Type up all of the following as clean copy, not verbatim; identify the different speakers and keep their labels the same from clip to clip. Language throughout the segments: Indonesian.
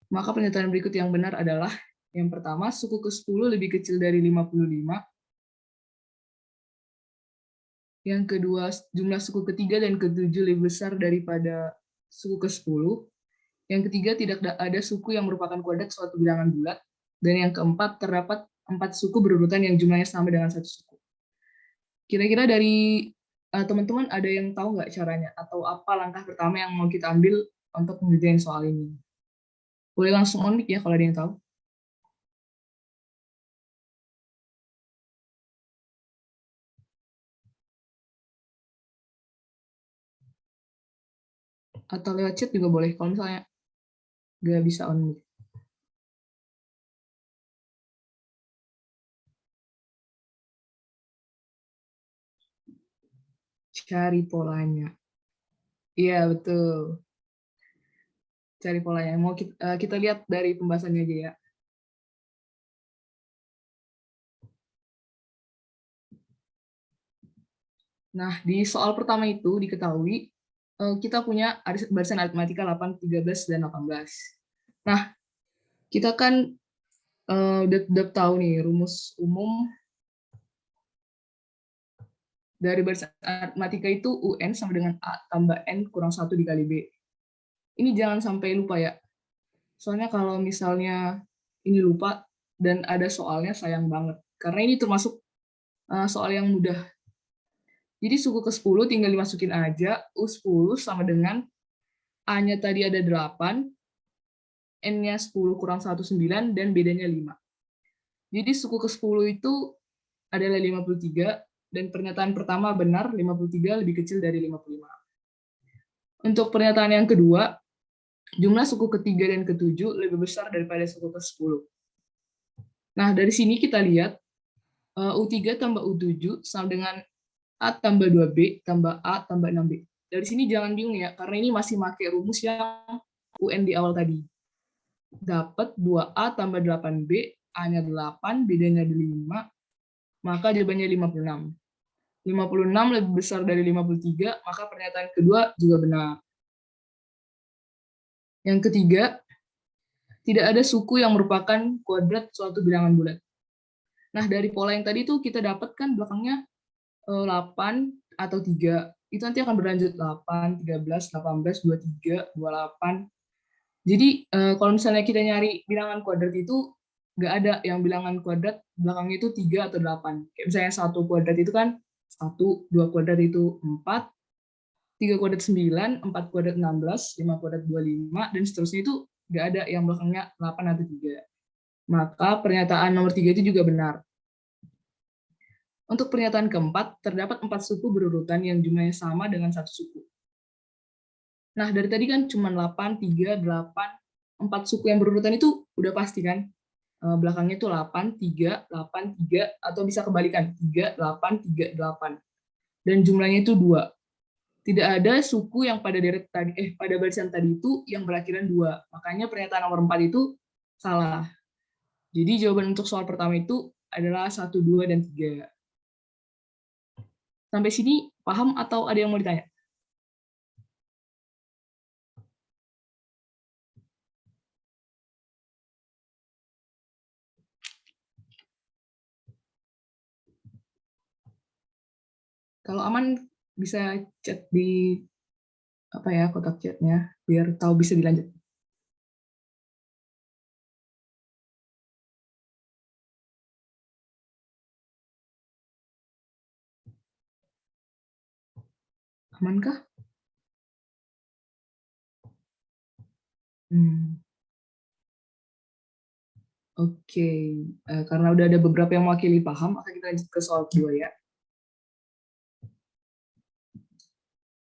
Speaker 1: Maka pernyataan berikut yang benar adalah yang pertama, suku ke-10 lebih kecil dari 55. Yang kedua, jumlah suku ketiga dan ke-7 lebih besar daripada suku ke-10. Yang ketiga, tidak ada suku yang merupakan kuadrat suatu bilangan bulat. Dan yang keempat, terdapat 4 suku berurutan yang jumlahnya sama dengan satu suku. Kira-kira dari teman-teman ada yang tahu nggak caranya? Atau apa langkah pertama yang mau kita ambil untuk mengerjain soal ini? Boleh langsung on mic ya kalau ada yang tahu. Atau lewat chat juga boleh kalau misalnya nggak bisa on mic. Cari polanya. Iya, betul. Cari polanya. Mau kita lihat dari pembahasannya aja ya. Nah, di soal pertama itu diketahui kita punya barisan aritmatika 8, 13, dan 18. Nah, kita kan udah tahu nih rumus umum dari barisan aritmatika itu UN sama dengan A tambah N kurang 1 dikali B. Ini jangan sampai lupa ya. Soalnya kalau misalnya ini lupa dan ada soalnya sayang banget. Karena ini termasuk soal yang mudah. Jadi suku ke-10 tinggal dimasukin aja, U10 sama dengan A-nya tadi ada 8, N-nya 10 kurang 1, 9, dan bedanya 5. Jadi suku ke-10 itu adalah 53, dan pernyataan pertama benar, 53 lebih kecil dari 55. Untuk pernyataan yang kedua, jumlah suku ketiga dan ketujuh lebih besar daripada suku ke-10. Nah, dari sini kita lihat U3 tambah U7 sama dengan A tambah 2B tambah A tambah 6B. Dari sini jangan bingung ya, karena ini masih pakai rumus yang UN di awal tadi. Dapat 2A tambah 8B, A-nya 8, bedanya 5, maka jawabannya 56. 56 lebih besar dari 53, maka pernyataan kedua juga benar. Yang ketiga, tidak ada suku yang merupakan kuadrat suatu bilangan bulat. Nah, dari pola yang tadi tuh kita dapatkan belakangnya 8 atau 3. Itu nanti akan berlanjut 8, 13, 18, 23, 28. Jadi kalau misalnya kita nyari bilangan kuadrat itu nggak ada yang bilangan kuadrat belakangnya itu 3 atau 8. Kayak misalnya 1 kuadrat itu kan 1, 2 kuadrat itu 4, 3 kuadrat 9, 4 kuadrat 16, 5 kuadrat 25, dan seterusnya itu nggak ada yang belakangnya 8 atau 3. Maka pernyataan nomor 3 itu juga benar. Untuk pernyataan keempat, terdapat 4 suku berurutan yang jumlahnya sama dengan satu suku. Nah, dari tadi kan cuma 8, 3, 8, 4 suku yang berurutan itu udah pasti kan? Belakangnya itu 8, 3, 8, 3, atau bisa kebalikan, 3, 8, 3, 8. Dan jumlahnya itu 2. Tidak ada suku yang pada deret tadi pada barisan tadi itu yang berakhiran 2. Makanya pernyataan nomor 4 itu salah. Jadi jawaban untuk soal pertama itu adalah 1, 2, dan 3. Sampai sini paham atau ada yang mau ditanya? Kalau aman bisa chat di apa ya kotak chatnya biar tahu bisa dilanjut. Amankah? Hmm. Oke, karena udah ada beberapa yang mewakili paham, maka kita lanjut ke soal kedua ya.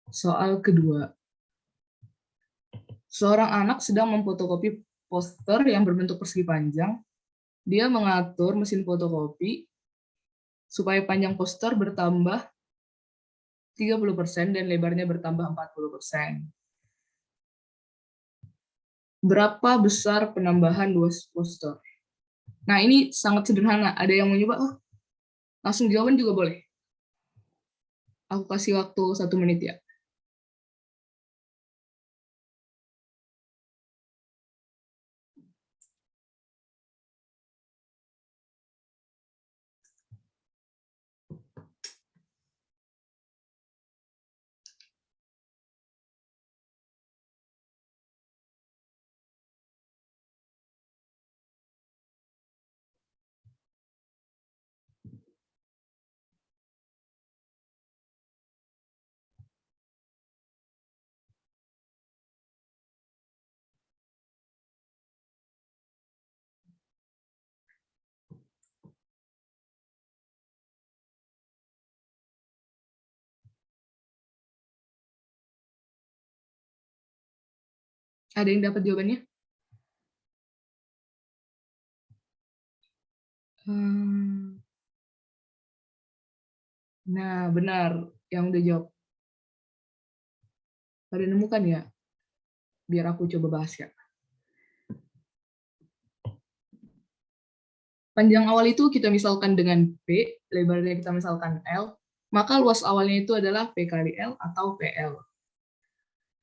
Speaker 1: Soal kedua, seorang anak sedang memfotokopi poster yang berbentuk persegi panjang. Dia mengatur mesin fotokopi supaya panjang poster bertambah 30% dan lebarnya bertambah 40%. Berapa besar penambahan luas poster? Nah, ini sangat sederhana. Ada yang mau nyoba? Oh, langsung jawaban juga boleh. Aku kasih waktu 1 menit ya. . Ada yang dapat jawabannya? Nah, benar. Yang udah jawab. Pada nemu kan ya? Biar aku coba bahas ya. Panjang awal itu kita misalkan dengan P, lebarnya kita misalkan L, maka luas awalnya itu adalah P kali L atau PL.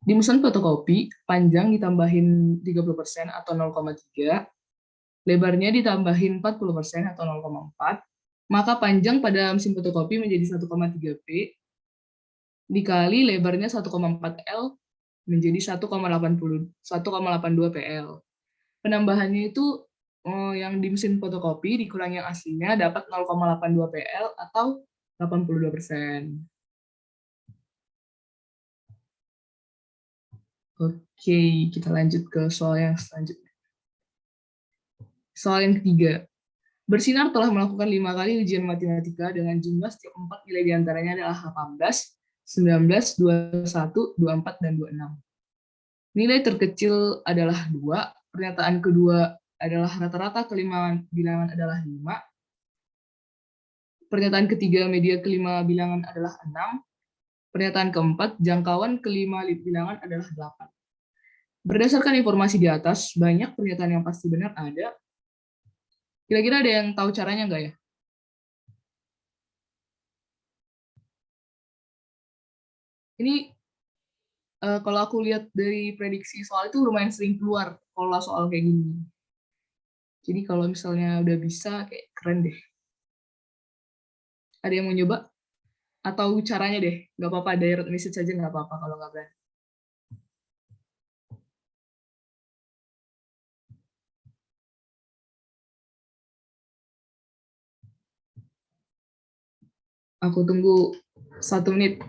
Speaker 1: Di mesin fotokopi, panjang ditambahin 30% atau 0,3, lebarnya ditambahin 40% atau 0,4, maka panjang pada mesin fotokopi menjadi 1,3 P, dikali lebarnya 1,4 L menjadi 1,82 PL. Penambahannya itu yang di mesin fotokopi dikurangi yang aslinya dapat 0,82 PL atau 82%. Oke, kita lanjut ke soal yang selanjutnya. Soal yang ketiga. Bersinar telah melakukan 5 kali ujian matematika dengan jumlah setiap 4 nilai diantaranya adalah 18, 19, 21, 24, dan 26. Nilai terkecil adalah 2, pernyataan kedua adalah rata-rata kelima bilangan adalah 5, pernyataan ketiga media kelima bilangan adalah 6, pernyataan keempat jangkauan kelima bilangan adalah 8. Berdasarkan informasi di atas, banyak pernyataan yang pasti benar ada. Kira-kira ada yang tahu caranya nggak ya? Ini kalau aku lihat dari prediksi soal itu lumayan sering keluar pola soal kayak gini. Jadi kalau misalnya udah bisa, kayak keren deh. Ada yang mau nyoba? Atau caranya deh, nggak apa-apa, direct message saja nggak apa-apa kalau nggak berani. Aku tunggu 1 menit.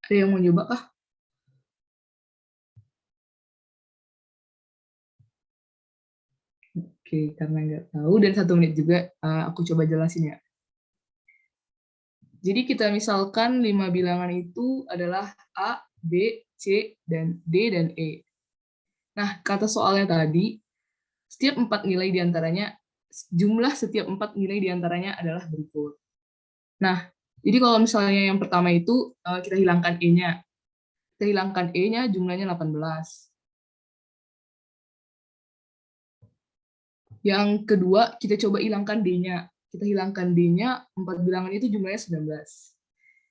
Speaker 1: Ada yang mau nyoba kah? Oke, karena nggak tahu dan 1 menit juga, aku coba jelasin ya. Jadi kita misalkan 5 bilangan itu adalah A, B, C, dan D, dan E. Nah, kata soalnya tadi, setiap 4 nilai diantaranya, jumlah setiap 4 nilai diantaranya adalah berikut. Nah, jadi kalau misalnya yang pertama itu, kita hilangkan E-nya. Kita hilangkan E-nya, jumlahnya 18. Yang kedua, kita coba hilangkan D-nya. Kita hilangkan D-nya, 4 bilangan itu jumlahnya 19.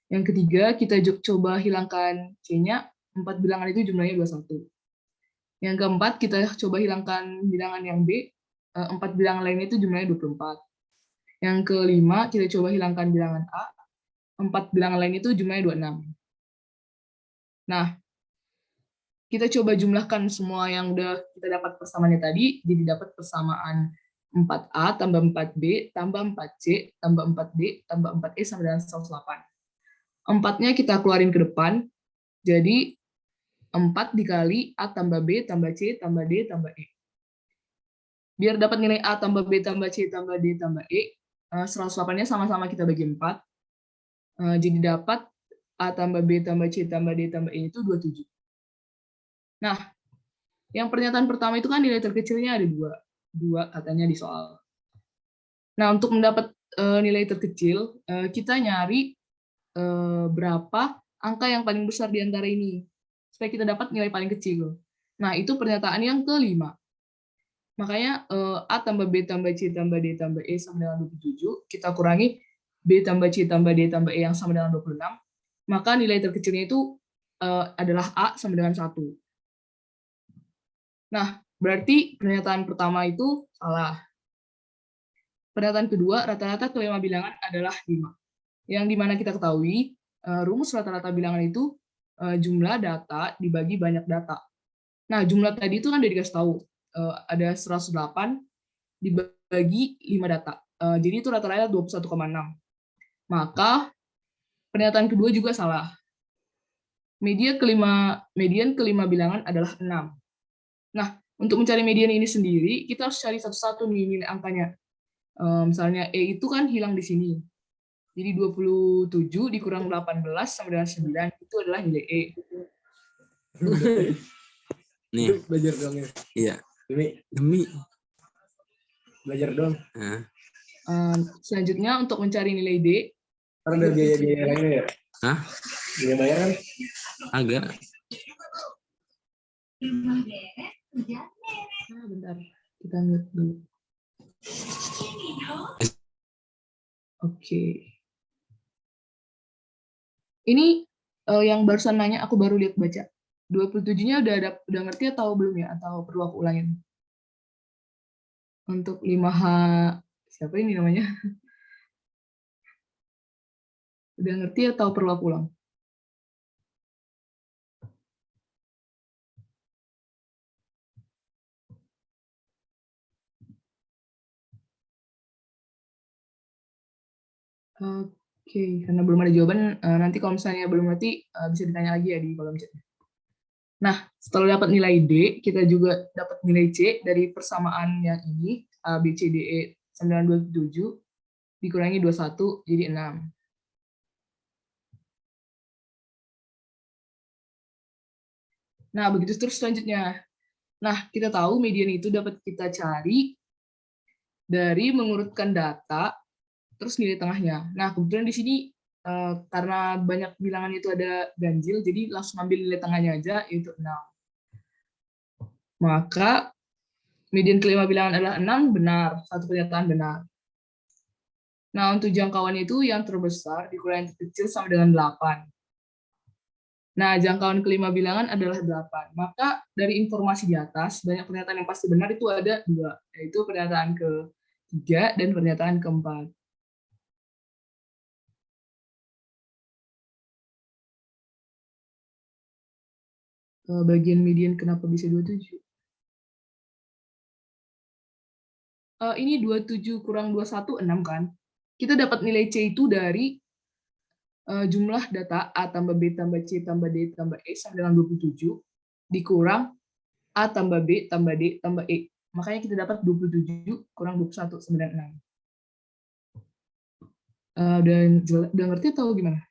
Speaker 1: Yang ketiga, kita coba hilangkan C-nya, 4 bilangan itu jumlahnya 21. Yang keempat, kita coba hilangkan bilangan yang B, 4 bilangan lainnya itu jumlahnya 24. Yang kelima, kita coba hilangkan bilangan A, 4 bilangan lain itu jumlahnya 26. Nah, kita coba jumlahkan semua yang udah kita dapat persamaannya tadi, jadi dapat persamaan 4A tambah 4B tambah 4C tambah 4D tambah 4E sama dengan 108. 4-nya kita keluarin ke depan, jadi 4 dikali A tambah B tambah C tambah D tambah E. Biar dapat nilai A tambah B tambah C tambah D tambah E, 108-nya sama-sama kita bagi 4. Jadi dapat A tambah B tambah C tambah D tambah E itu 27. Nah, yang pernyataan pertama itu kan nilai terkecilnya ada 2. 2 katanya di soal. Nah, untuk mendapat nilai terkecil, kita nyari berapa angka yang paling besar di antara ini. Supaya kita dapat nilai paling kecil. Nah, itu pernyataan yang kelima. Makanya A tambah B tambah C tambah D tambah E sama dengan 27, kita kurangi B tambah C tambah D tambah E yang sama dengan 26, maka nilai terkecilnya itu adalah A sama dengan 1. Nah, berarti pernyataan pertama itu salah. Pernyataan kedua, rata-rata kelima bilangan adalah 5. Yang dimana kita ketahui, rumus rata-rata bilangan itu jumlah data dibagi banyak data. Nah, jumlah tadi itu kan udah dikasih tahu. Ada 108 dibagi 5 data. Jadi itu rata-rata 21,6. Maka pernyataan kedua juga salah. Median kelima bilangan adalah 6. Nah, untuk mencari median ini sendiri, kita harus cari satu-satu nih nilai angkanya. Misalnya E itu kan hilang di sini. Jadi 27 dikurang 18 sama dengan 9, itu adalah nilai E.
Speaker 2: Nih. Belajar dong ya. Iya. Demi. Belajar dong.
Speaker 1: Selanjutnya untuk mencari nilai D.
Speaker 2: Karena ada biaya lainnya ya? Hah? Biaya bayar kan? Agak.
Speaker 1: Bentar, kita lihat dulu. Oke. Ini yang barusan nanya, aku baru lihat baca. 27-nya udah ngerti atau belum ya? Atau perlu aku ulangin? Untuk 5H, siapa ini namanya? Udah ngerti atau perlu aku ulang? Oke, karena belum ada jawaban, nanti kalau misalnya belum ngerti, bisa ditanya lagi ya di kolom chat. Nah, setelah dapat nilai D, kita juga dapat nilai C dari persamaan yang ini, A, B, C, D, E, 927, dikurangi 21, jadi 6. Nah, begitu terus selanjutnya. Nah, kita tahu median itu dapat kita cari dari mengurutkan data, terus nilai tengahnya. Nah, kebetulan di sini karena banyak bilangan itu ada ganjil, jadi langsung ambil nilai tengahnya aja, yaitu 6. Maka median kelima bilangan adalah 6, benar. Satu pernyataan benar. Nah, untuk jangkauan itu yang terbesar dikurangi yang terkecil sama dengan 8. Nah, jangkauan kelima bilangan adalah 8. Maka dari informasi di atas, banyak pernyataan yang pasti benar itu ada 2, yaitu pernyataan ke-3 dan pernyataan ke-4. Bagian median kenapa bisa 27? Ini 27 kurang 21, 6 kan? Kita dapat nilai C itu dari jumlah data A tambah B tambah C tambah D tambah E sama dengan 27 dikurang A tambah B tambah D tambah E. Makanya kita dapat 27 kurang 21 sama dengan 6. Udah ngerti atau gimana?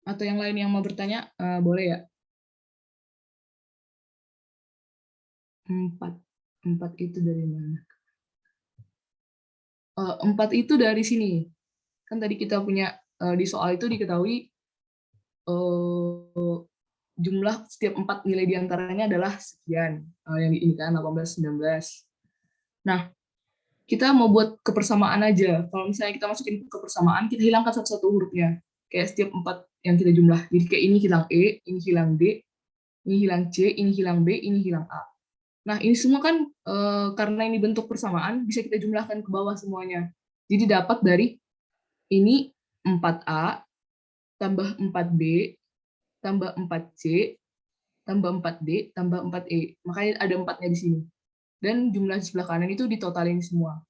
Speaker 1: Atau yang lain yang mau bertanya, boleh ya. 4. 4 itu dari mana? 4 itu dari sini. Kan tadi kita punya, di soal itu diketahui jumlah setiap 4 nilai diantaranya adalah sekian. Yang ini kan 18, 19. Nah, kita mau buat kebersamaan aja. Kalau misalnya kita masukin kebersamaan, kita hilangkan satu-satu hurufnya. Kayak setiap 4 yang kita jumlah. Jadi kayak ini hilang E, ini hilang D, ini hilang C, ini hilang B, ini hilang A. Nah, ini semua kan karena ini bentuk persamaan, bisa kita jumlahkan ke bawah semuanya. Jadi dapat dari ini 4A, tambah 4B, tambah 4C, tambah 4D, tambah 4E. Makanya ada 4-nya di sini. Dan jumlah di sebelah kanan itu ditotalin semua.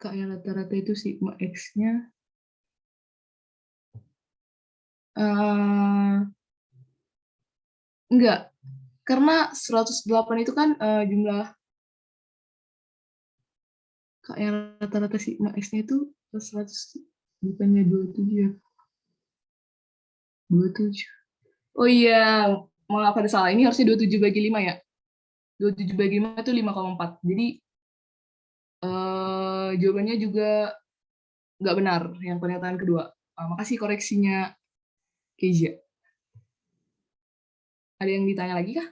Speaker 1: Kak, yang rata-rata itu sigma X-nya enggak, karena 108 itu kan jumlah. Kak, yang rata-rata sigma X-nya itu 100, bukannya 27 ya? 27. Oh iya, mengapa ada salah, ini harusnya 27 bagi 5 ya. 27 bagi 5 itu 5,4. Jadi jawabannya juga nggak benar yang pernyataan kedua. Makasih koreksinya Keija. Ada yang ditanya lagi kah?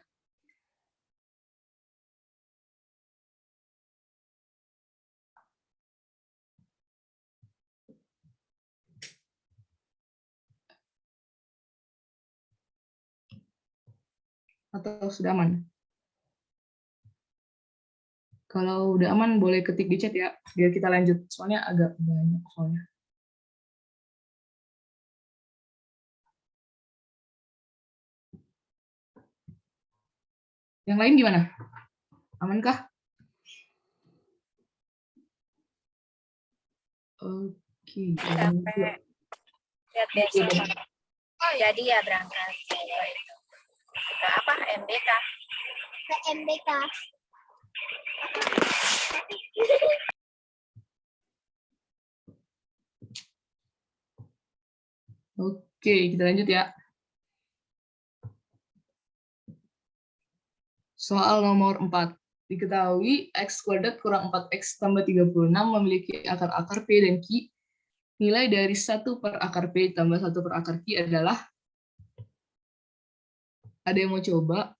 Speaker 1: Atau sudah aman? Kalau udah aman, boleh ketik di chat ya, biar kita lanjut. Soalnya agak banyak soalnya. Yang lain gimana? Amankah? Oke.
Speaker 3: Lihat besok. Oh jadi ya berangkat. Ke apa? MBK. Ke MBK.
Speaker 1: Oke, kita lanjut ya. Soal nomor 4. Diketahui X kuadrat kurang 4X tambah 36 memiliki akar-akar P dan Q. Nilai dari 1 per akar P tambah 1 per akar Q adalah, ada yang mau coba?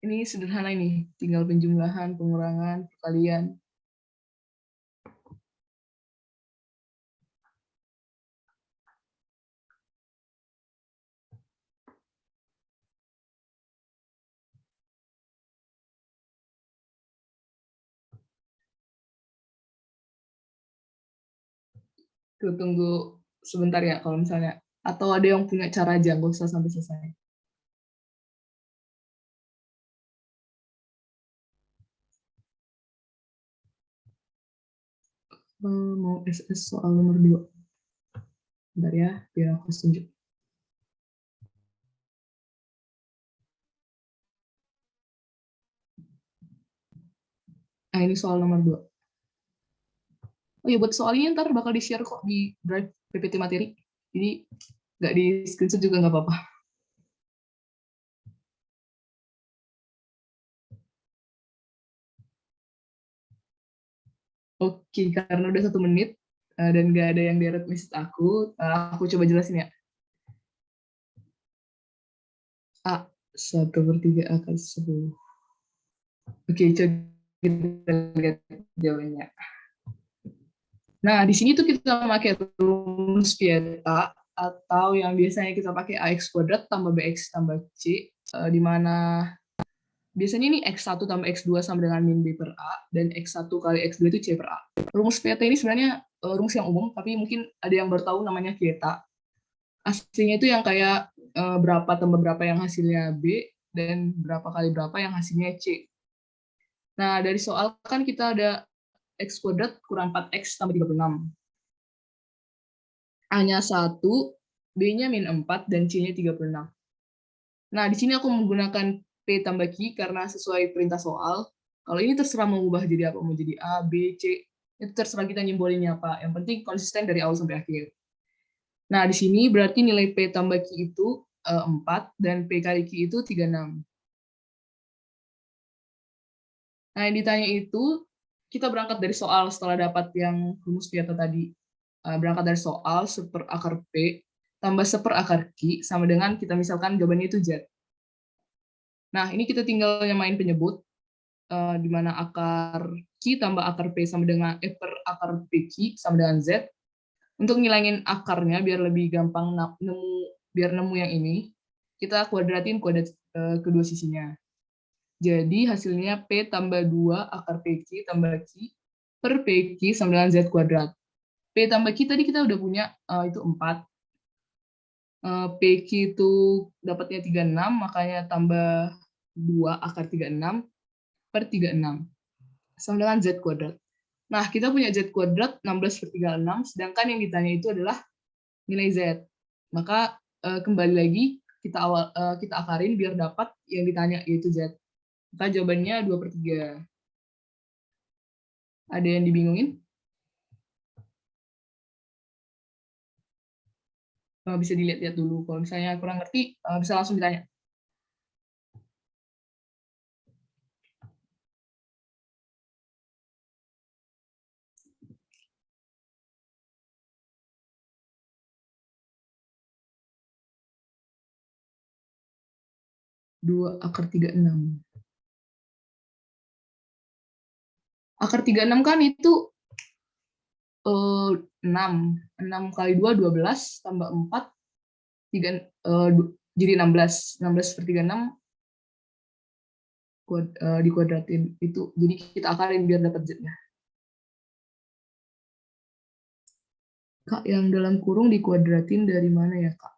Speaker 1: Ini sederhana ini, tinggal penjumlahan, pengurangan, perkalian. Tunggu sebentar ya kalau misalnya. Atau ada yang punya cara aja, nggak usah sampai selesai. Mau SS soal nomor 2. Bentar ya, biar aku tunjuk. Nah, ini soal nomor 2. Oh ya, buat soal ini ntar bakal di-share kok di Drive PPT materi. Jadi, nggak di screenshot juga nggak apa-apa. Oke, karena udah 1 menit, dan nggak ada yang direct message aku coba jelasin ya. A, 1/3 akar 10. Oke, coba kita lihat jawabannya. Nah, di sini tuh kita pakai rumus Pieta, atau yang biasanya kita pakai AX kuadrat tambah BX tambah C, di mana biasanya ini X1 tambah X2 sama dengan min B per A, dan X1 kali X2 itu C per A. Rumus Pieta ini sebenarnya rumus yang umum, tapi mungkin ada yang baru tahu namanya Pieta. Aslinya itu yang kayak berapa tambah berapa yang hasilnya B, dan berapa kali berapa yang hasilnya C. Nah, dari soal kan kita ada X kuadrat kurang 4X tambah 36. A-nya 1, B-nya min 4, dan C-nya 36. Nah, di sini aku menggunakan P tambah Q karena sesuai perintah soal. Kalau ini terserah mau ubah jadi apa, mau jadi A, B, C, itu terserah kita nyimbolinnya apa. Yang penting konsisten dari awal sampai akhir. Nah, di sini berarti nilai P tambah Q itu 4, dan P kali Q itu 36. Nah, yang ditanya itu, kita berangkat dari soal setelah dapat yang rumus Pieta tadi. Berangkat dari soal 1 akar P tambah 1 akar Q sama dengan kita misalkan jawabannya itu Z. Nah, ini kita tinggal nyamain penyebut, di mana akar Q tambah akar P sama dengan per akar PQ sama dengan Z. Untuk ngilangin akarnya biar lebih gampang nemu yang ini, kita kuadratin kuadrat kedua sisinya. Jadi hasilnya P tambah 2 akar PQ tambah Q per PQ sama dengan Z kuadrat. P tambah Q tadi kita udah punya, itu 4. PQ itu dapatnya 36, makanya tambah 2 akar 36 per 36. Sama dengan Z kuadrat. Nah, kita punya Z kuadrat 16/36, sedangkan yang ditanya itu adalah nilai Z. Maka kembali lagi kita akarin biar dapat yang ditanya, yaitu Z. Maka jawabannya 2/3. Ada yang dibingungin? bisa dilihat-lihat dulu. Kalau misalnya kurang ngerti, bisa langsung ditanya. Dua akar 36. Akar 36 kan itu 6. 6 kali 2, 12, tambah 4, 3, jadi 16. 16 per 36 dikuadratin. Itu, jadi kita akarin biar dapat Z-nya. Kak, yang dalam kurung dikuadratin dari mana ya, Kak?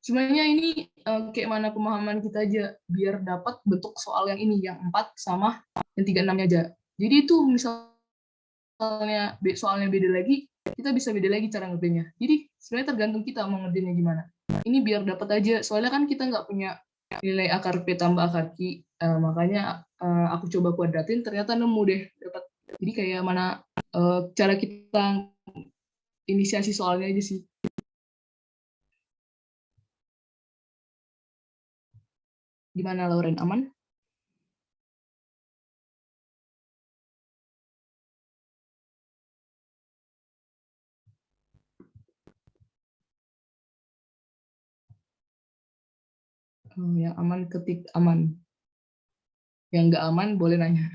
Speaker 1: Sebenarnya ini kayak mana pemahaman kita aja, biar dapat bentuk soal yang ini, yang 4 sama yang 36-nya aja. Jadi itu misalnya soalnya beda lagi, kita bisa beda lagi cara ngerjainnya. Jadi sebenarnya tergantung kita mau ngerjainnya gimana. Ini biar dapat aja, soalnya kan kita nggak punya nilai akar P tambah akar Q, makanya aku coba kuadratin, ternyata nemu deh dapat. Jadi kayak mana cara kita inisiasi soalnya aja sih. Gimana Lauren, aman? Yang aman ketik aman. Yang nggak aman boleh nanya.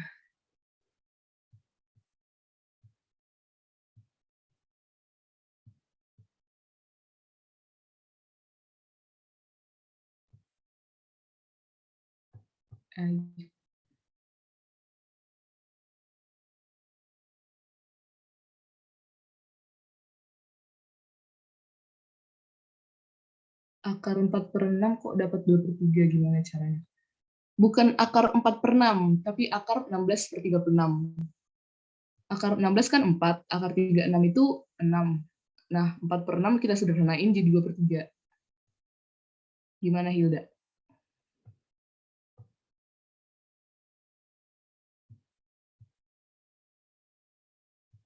Speaker 1: Akar 4/6 kok dapat 2/3, gimana caranya? Bukan akar 4/6, tapi akar 16/36. Akar 16 kan 4, akar 36 itu 6. Nah, 4/6 kita sederhanain jadi 2/3. Gimana Hilda?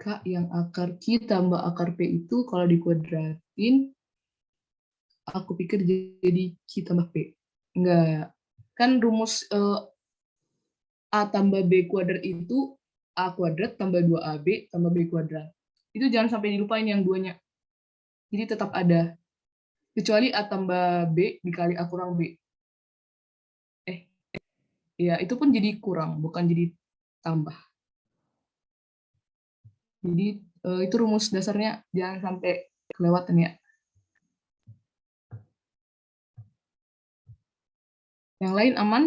Speaker 1: Kak, yang akar Q tambah akar P itu kalau dikuadratin, aku pikir jadi Q tambah P. Enggak. Kan rumus A tambah B kuadrat itu A kuadrat tambah 2AB tambah B kuadrat. Itu jangan sampai dilupain yang duanya. Jadi tetap ada. Kecuali A tambah B dikali A kurang B. Ya itu pun jadi kurang, bukan jadi tambah. Jadi itu rumus dasarnya, jangan sampai kelewatan ya. Yang lain aman?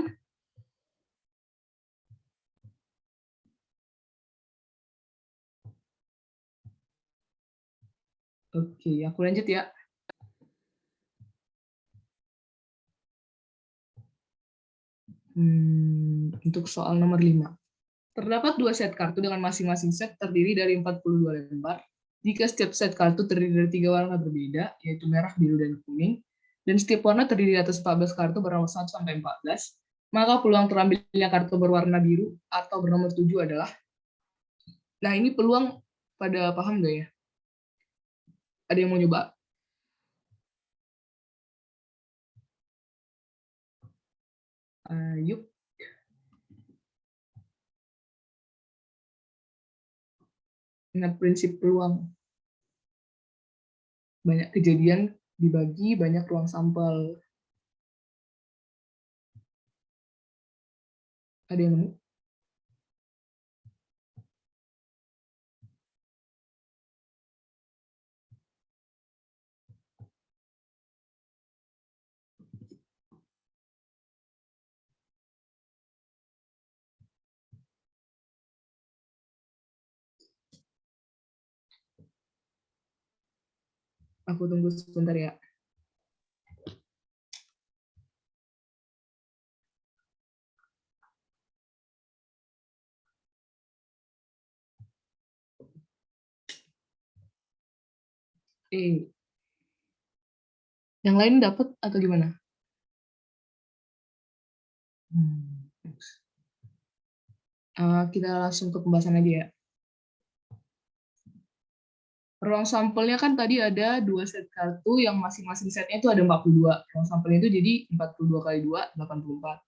Speaker 1: Oke, aku lanjut ya. Untuk soal nomor 5. Terdapat 2 set kartu dengan masing-masing set terdiri dari 42 lembar. Jika setiap set kartu terdiri dari 3 warna berbeda, yaitu merah, biru, dan kuning, dan setiap warna terdiri atas 14 kartu bernomor 1 sampai 14, maka peluang terambilnya kartu berwarna biru atau bernomor 7 adalah. Nah, ini peluang pada paham nggak ya? Ada yang mau nyoba? Yuk. Ingat prinsip peluang. Banyak kejadian dibagi, banyak ruang sampel. Ada yang nemu? Aku tunggu sebentar ya. Yang lain dapat atau gimana? Kita langsung ke pembahasan aja ya. ruang sampelnya kan tadi ada 2 set kartu yang masing-masing setnya itu ada 42. Ruang sampelnya itu jadi 42 kali 2, 84.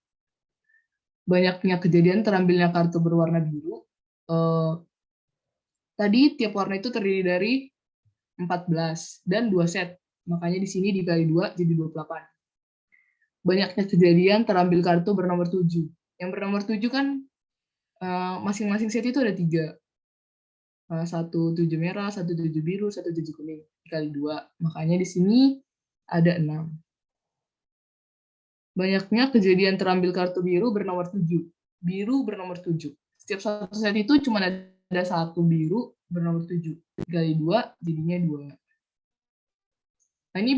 Speaker 1: Banyaknya kejadian terambilnya kartu berwarna biru. Tadi tiap warna itu terdiri dari 14 dan 2 set. Makanya di sini dikali 2 jadi 28. Banyaknya kejadian terambil kartu bernomor 7. Yang bernomor 7 kan masing-masing set itu ada 3. Satu 7 merah, satu 7 biru, satu 7 kuning. Dikali 2. Makanya di sini ada 6. Banyaknya kejadian terambil kartu biru bernomor 7. Biru bernomor 7. Setiap satu set itu cuma ada satu biru bernomor 7. Dikali 2 jadinya 2. Nah, ini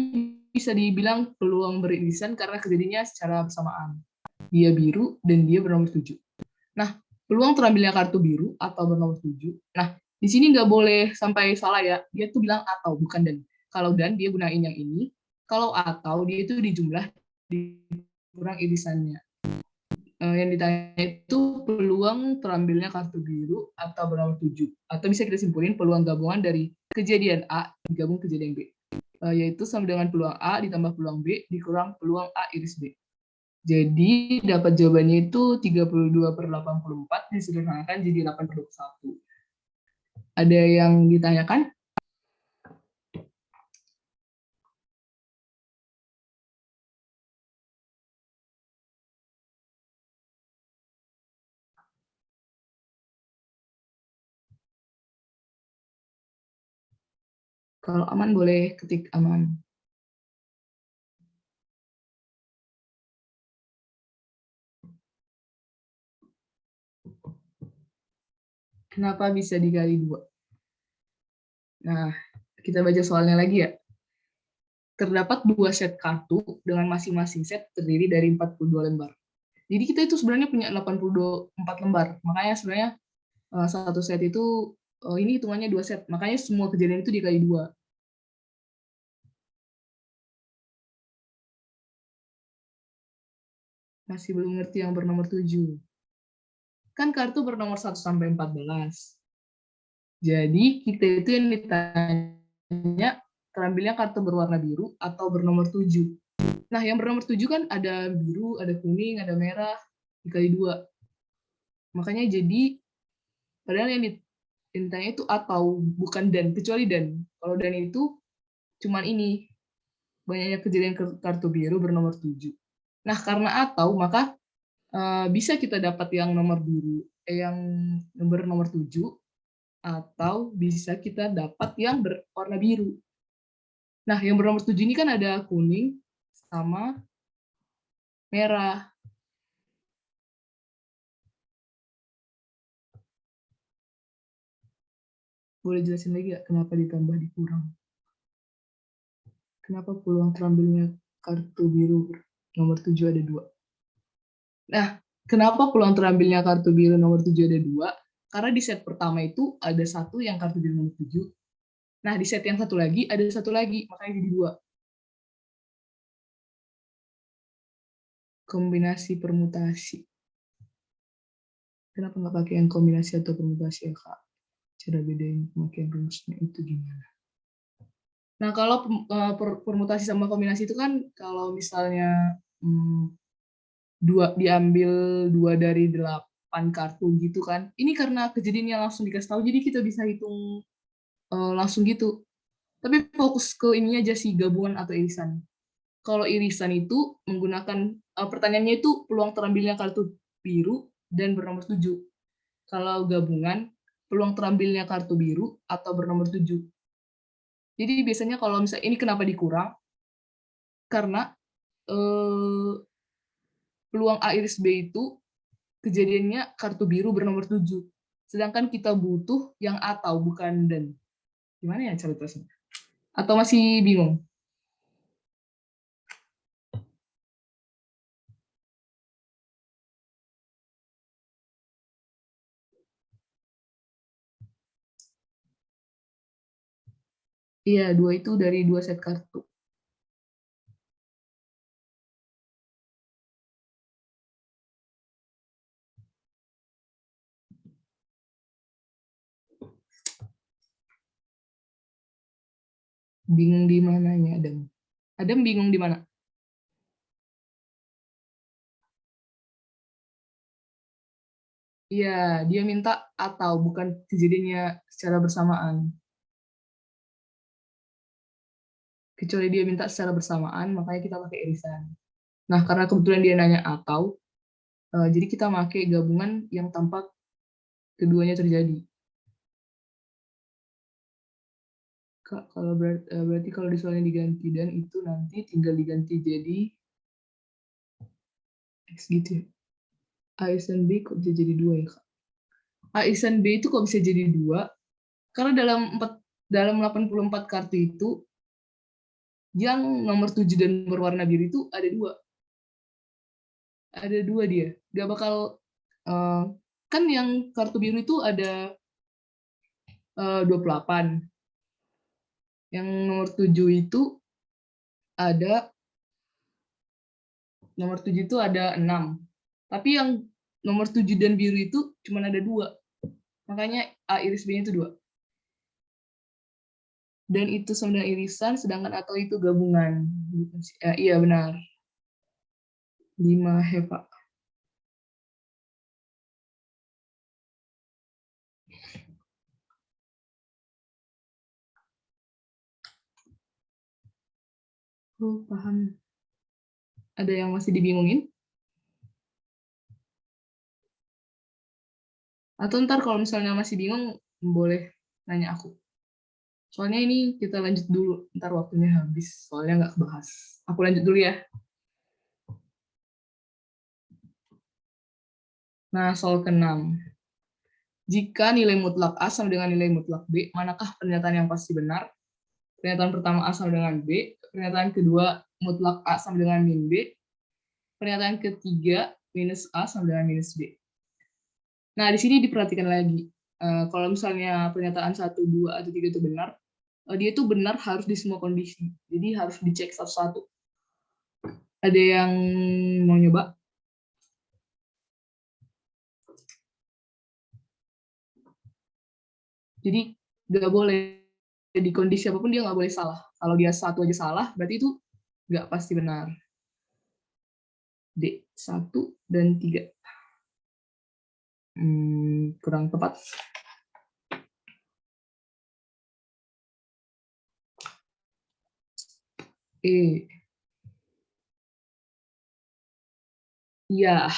Speaker 1: bisa dibilang peluang beririsan karena kejadiannya secara bersamaan. Dia biru dan dia bernomor 7. Nah, peluang terambilnya kartu biru atau bernomor 7. Nah, di sini nggak boleh sampai salah ya. Dia tuh bilang atau, bukan dan. Kalau dan, dia gunain yang ini. Kalau atau, dia itu dijumlah dikurang irisannya. Yang ditanya itu peluang terambilnya kartu biru atau bernomor 7. Atau bisa kita simpulin peluang gabungan dari kejadian A digabung kejadian B. Yaitu sama dengan peluang A ditambah peluang B dikurang peluang A iris B. Jadi dapat jawabannya itu 32/84 disederhanakan jadi 8/21. Ada yang ditanyakan? Kalau aman boleh ketik aman. Kenapa bisa dikali 2? Nah, kita baca soalnya lagi ya. Terdapat 2 set kartu dengan masing-masing set terdiri dari 42 lembar. Jadi kita itu sebenarnya punya 84 lembar. Makanya sebenarnya satu set itu ini hitungannya 2 set. Makanya semua kejadian itu dikali 2. Masih belum ngerti yang bernomor 7. Kan kartu bernomor 1 sampai 14. Jadi kita itu yang ditanya terambilnya kartu berwarna biru atau bernomor 7. Nah, yang bernomor 7 kan ada biru, ada kuning, ada merah, dikali 2. Makanya jadi, padahal yang ditanya itu atau, bukan dan, kecuali dan. Kalau dan itu cuman ini, banyaknya kejadian kartu biru bernomor 7. Nah, karena atau, maka bisa kita dapat yang nomor biru, yang bernomor 7, atau bisa kita dapat yang berwarna biru. Nah, yang bernomor 7 ini kan ada kuning sama merah. Boleh jelasin lagi nggak kenapa ditambah dikurang? Kenapa peluang terambilnya kartu biru nomor 7 ada 2? Nah, kenapa peluang terambilnya kartu biru nomor 7 ada 2? Karena di set pertama itu ada satu yang kartu biru nomor 7. Nah, di set yang satu lagi ada satu lagi, makanya jadi 2. Kombinasi permutasi. Kenapa nggak pakai yang kombinasi atau permutasi ya, Kak? Cara bedain pemakaian rumusnya itu gimana? Nah, kalau permutasi sama kombinasi itu kan kalau misalnya diambil 2 dari 8 kartu gitu kan. Ini karena kejadiannya langsung dikasih tahu, jadi kita bisa hitung langsung gitu. Tapi fokus ke ininya aja sih, gabungan atau irisan. Kalau irisan itu menggunakan, pertanyaannya itu peluang terambilnya kartu biru dan bernomor 7. Kalau gabungan, peluang terambilnya kartu biru atau bernomor 7. Jadi biasanya kalau misalnya ini kenapa dikurang? Karena peluang A iris B itu kejadiannya kartu biru bernomor 7. Sedangkan kita butuh yang atau, bukan dan. Gimana ya cara terusnya? Atau masih bingung? Iya, 2 itu dari 2 set kartu. Bingung di mananya, Adam? Adam bingung di mana? Iya, dia minta atau bukan kejadiannya secara bersamaan. Kecuali dia minta secara bersamaan, makanya kita pakai irisan. Nah, karena kebetulan dia nanya atau, jadi kita pakai gabungan yang tampak keduanya terjadi. Kalau berarti kalau di soalnya diganti dan itu nanti tinggal diganti jadi X gitu ya. A irisan B kok bisa jadi 2 ya, Kak? A irisan B itu kok bisa jadi 2? Karena dalam 84 kartu itu, yang nomor 7 dan berwarna biru itu ada 2. Ada 2 dia. Gak bakal, kan yang kartu biru itu ada 28. Yang nomor 7 itu ada nomor 7 itu ada 6. Tapi yang nomor 7 dan biru itu cuma ada 2. Makanya A iris B-nya itu 2. Dan itu sama dengan irisan, sedangkan atau itu gabungan. Iya, benar. 5 Heva. Oh, paham. Ada yang masih dibingungin? Atau ntar kalau misalnya masih bingung, boleh nanya aku. Soalnya ini kita lanjut dulu, ntar waktunya habis. Soalnya nggak kebahas. Aku lanjut dulu ya. Nah, soal ke-6. Jika nilai mutlak A sama dengan nilai mutlak B, manakah pernyataan yang pasti benar? Pernyataan pertama A sama dengan B, pernyataan kedua mutlak A sama dengan min B, pernyataan ketiga minus A sama dengan minus B. Nah, di sini diperhatikan lagi. Kalau misalnya pernyataan 1, 2, atau 3 itu benar, dia itu benar harus di semua kondisi. Jadi harus dicek satu-satu. Ada yang mau nyoba? Jadi nggak boleh di kondisi apapun dia nggak boleh salah. Kalau dia 1 aja salah, berarti itu nggak pasti benar. D, 1 dan 3. Kurang tepat. E. Iya.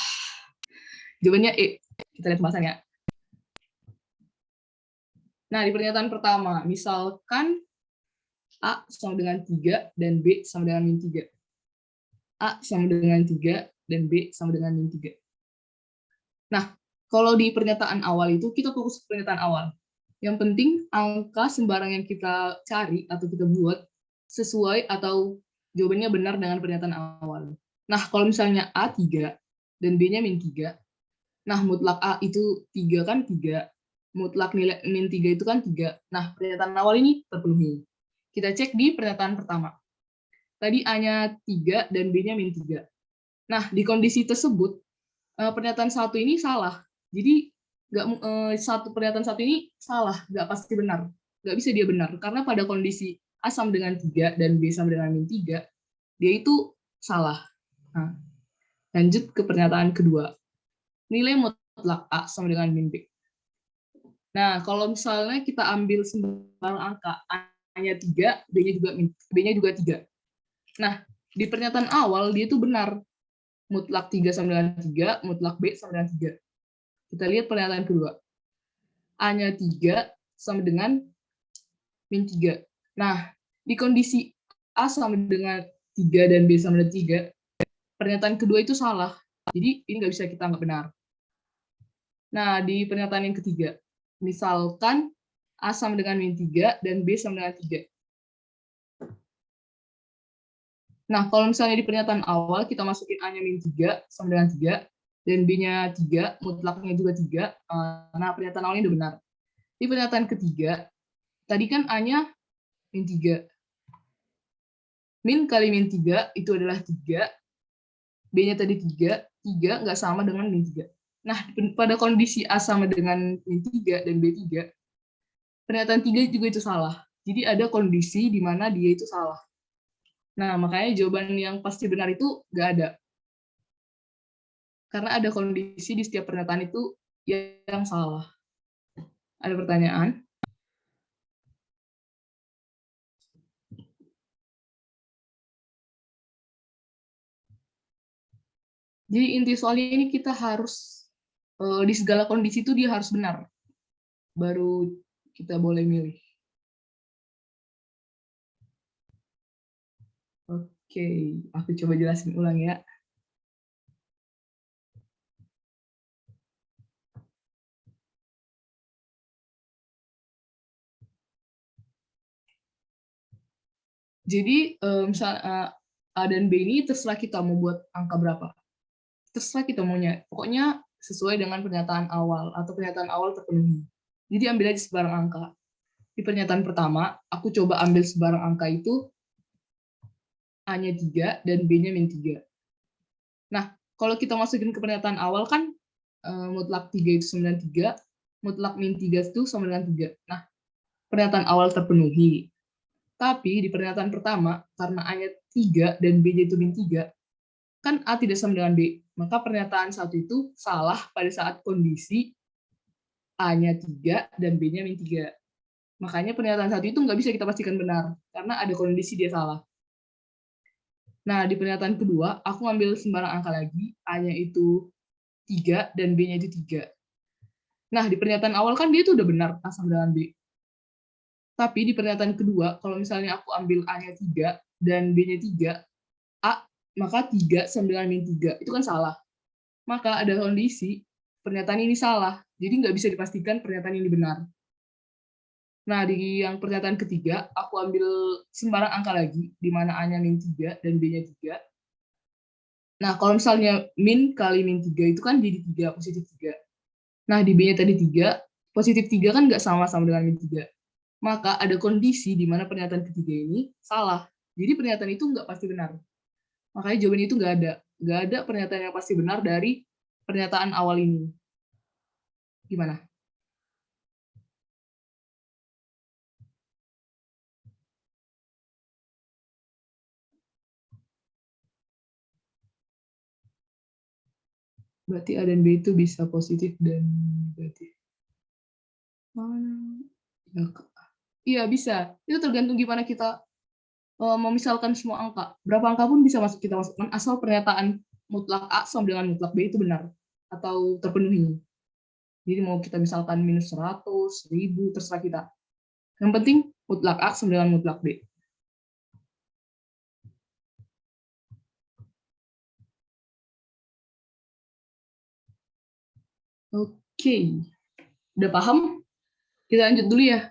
Speaker 1: Jawabannya E. Kita lihat pembahasannya. Nah, di pernyataan pertama, misalkan A sama dengan 3 dan B sama dengan min 3. A sama dengan 3 dan B sama dengan min 3. Nah, kalau di pernyataan awal itu, kita fokus ke pernyataan awal. Yang penting, angka sembarang yang kita cari atau kita buat sesuai atau jawabannya benar dengan pernyataan awal. Nah, kalau misalnya A 3 dan B-nya min 3, nah mutlak A itu 3 kan 3, mutlak nilai min 3 itu kan 3. Nah, pernyataan awal ini terpenuhi. Kita cek di pernyataan pertama. Tadi A-nya 3 dan B-nya min 3. Nah, di kondisi tersebut, pernyataan 1 ini salah. Jadi, pernyataan 1 ini salah, nggak pasti benar. Nggak bisa dia benar. Karena pada kondisi A sama dengan 3 dan B sama dengan min 3, dia itu salah. Nah, lanjut ke pernyataan kedua. Nilai mutlak A sama dengan min B. Nah, kalau misalnya kita ambil sembarang angka, A-nya 3, B-nya juga 3. Nah, di pernyataan awal dia itu benar. Mutlak 3 sama dengan 3, mutlak B sama dengan 3. Kita lihat pernyataan kedua. A-nya 3 sama dengan min 3. Nah, di kondisi A sama dengan 3 dan B sama dengan 3, pernyataan kedua itu salah. Jadi, ini nggak bisa kita anggap benar. Nah, di pernyataan yang ketiga, misalkan A sama dengan min 3 dan B sama dengan 3. Nah, kalau misalnya di pernyataan awal kita masukin A-nya min 3 sama dengan 3, dan B-nya 3, mutlaknya juga 3, nah pernyataan awalnya udah benar. Di pernyataan ketiga, tadi kan A-nya min 3. Min kali min 3 itu adalah 3, B-nya tadi 3, 3 nggak sama dengan min 3. Nah, pada kondisi A sama dengan min 3 dan B 3, pernyataan 3 juga itu salah. Jadi ada kondisi di mana dia itu salah. Nah, makanya jawaban yang pasti benar itu nggak ada. Karena ada kondisi di setiap pernyataan itu yang salah. Ada pertanyaan? Jadi inti soalnya ini kita harus, di segala kondisi itu dia harus benar. Baru kita boleh milih. Oke, aku coba jelasin ulang ya. Jadi misalnya A dan B ini terserah kita mau buat angka berapa. Terserah kita maunya. Pokoknya sesuai dengan pernyataan awal atau pernyataan awal terpenuhi. Jadi ambil aja sebarang angka. Di pernyataan pertama, aku coba ambil sebarang angka itu A-nya 3 dan B-nya -3. Nah, kalau kita masukin ke pernyataan awal kan mutlak 3 itu 93, mutlak -3 itu sama dengan 3. Nah, pernyataan awal terpenuhi. Tapi di pernyataan pertama, karena A-nya 3 dan B-nya itu -3, kan A tidak sama dengan B. Maka pernyataan satu itu salah pada saat kondisi A-nya 3 dan B-nya -3. Makanya pernyataan satu itu nggak bisa kita pastikan benar, karena ada kondisi dia salah. Nah, di pernyataan kedua, aku ambil sembarang angka lagi, A-nya itu 3 dan B-nya itu 3. Nah, di pernyataan awal kan dia itu udah benar, A sama dengan B. Tapi di pernyataan kedua, kalau misalnya aku ambil A-nya 3 dan B-nya 3, A, maka 3 sama dengan -3, itu kan salah. Maka ada kondisi pernyataan ini salah, jadi nggak bisa dipastikan pernyataan ini benar. Nah, di yang pernyataan ketiga, aku ambil sembarang angka lagi, di mana A-nya -3 dan B-nya 3. Nah, kalau misalnya min kali -3 itu kan jadi 3, positif 3. Nah, di B-nya tadi 3, positif 3 kan nggak sama-sama dengan -3. Maka ada kondisi di mana pernyataan ketiga ini salah. Jadi pernyataan itu nggak pasti benar. Makanya jawaban itu nggak ada. Nggak ada pernyataan yang pasti benar dari pernyataan awal ini. Gimana? Berarti A dan B itu bisa positif dan negatif. Mana? Ya, iya, bisa. Itu tergantung gimana kita memisalkan semua angka. Berapa angka pun bisa kita masukkan, asal pernyataan mutlak A sama dengan mutlak B itu benar atau terpenuhi. Jadi mau kita misalkan -100, 1000, terserah kita. Yang penting mutlak A sama dengan mutlak B. Oke. Udah paham? Kita lanjut dulu ya.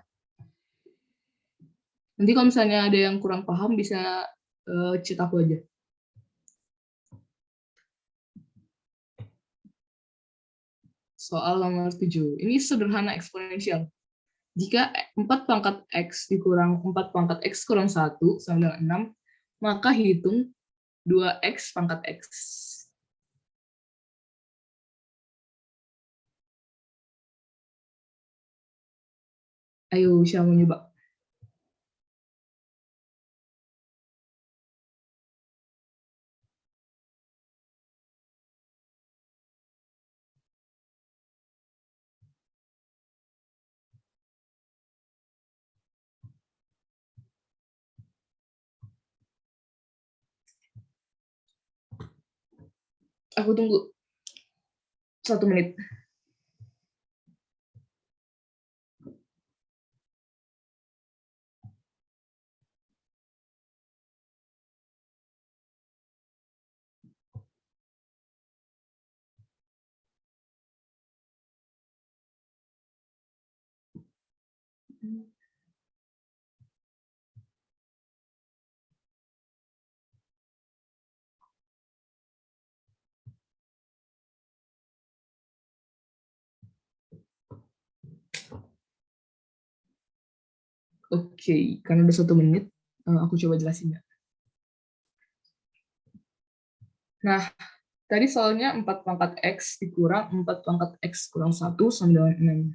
Speaker 1: Nanti kalau misalnya ada yang kurang paham bisa chat aku aja. Soal nomor 7. Ini sederhana eksponensial. Jika 4 pangkat X dikurang 4 pangkat X kurang 1 sama dengan 6, maka hitung 2X pangkat X. Ayo, siapa mau nyoba? Aku tunggu 1 menit. Oke, karena udah 1 menit, aku coba jelasin ya. Nah, tadi soalnya 4 pangkat X dikurang 4 pangkat X kurang 1 sama dengan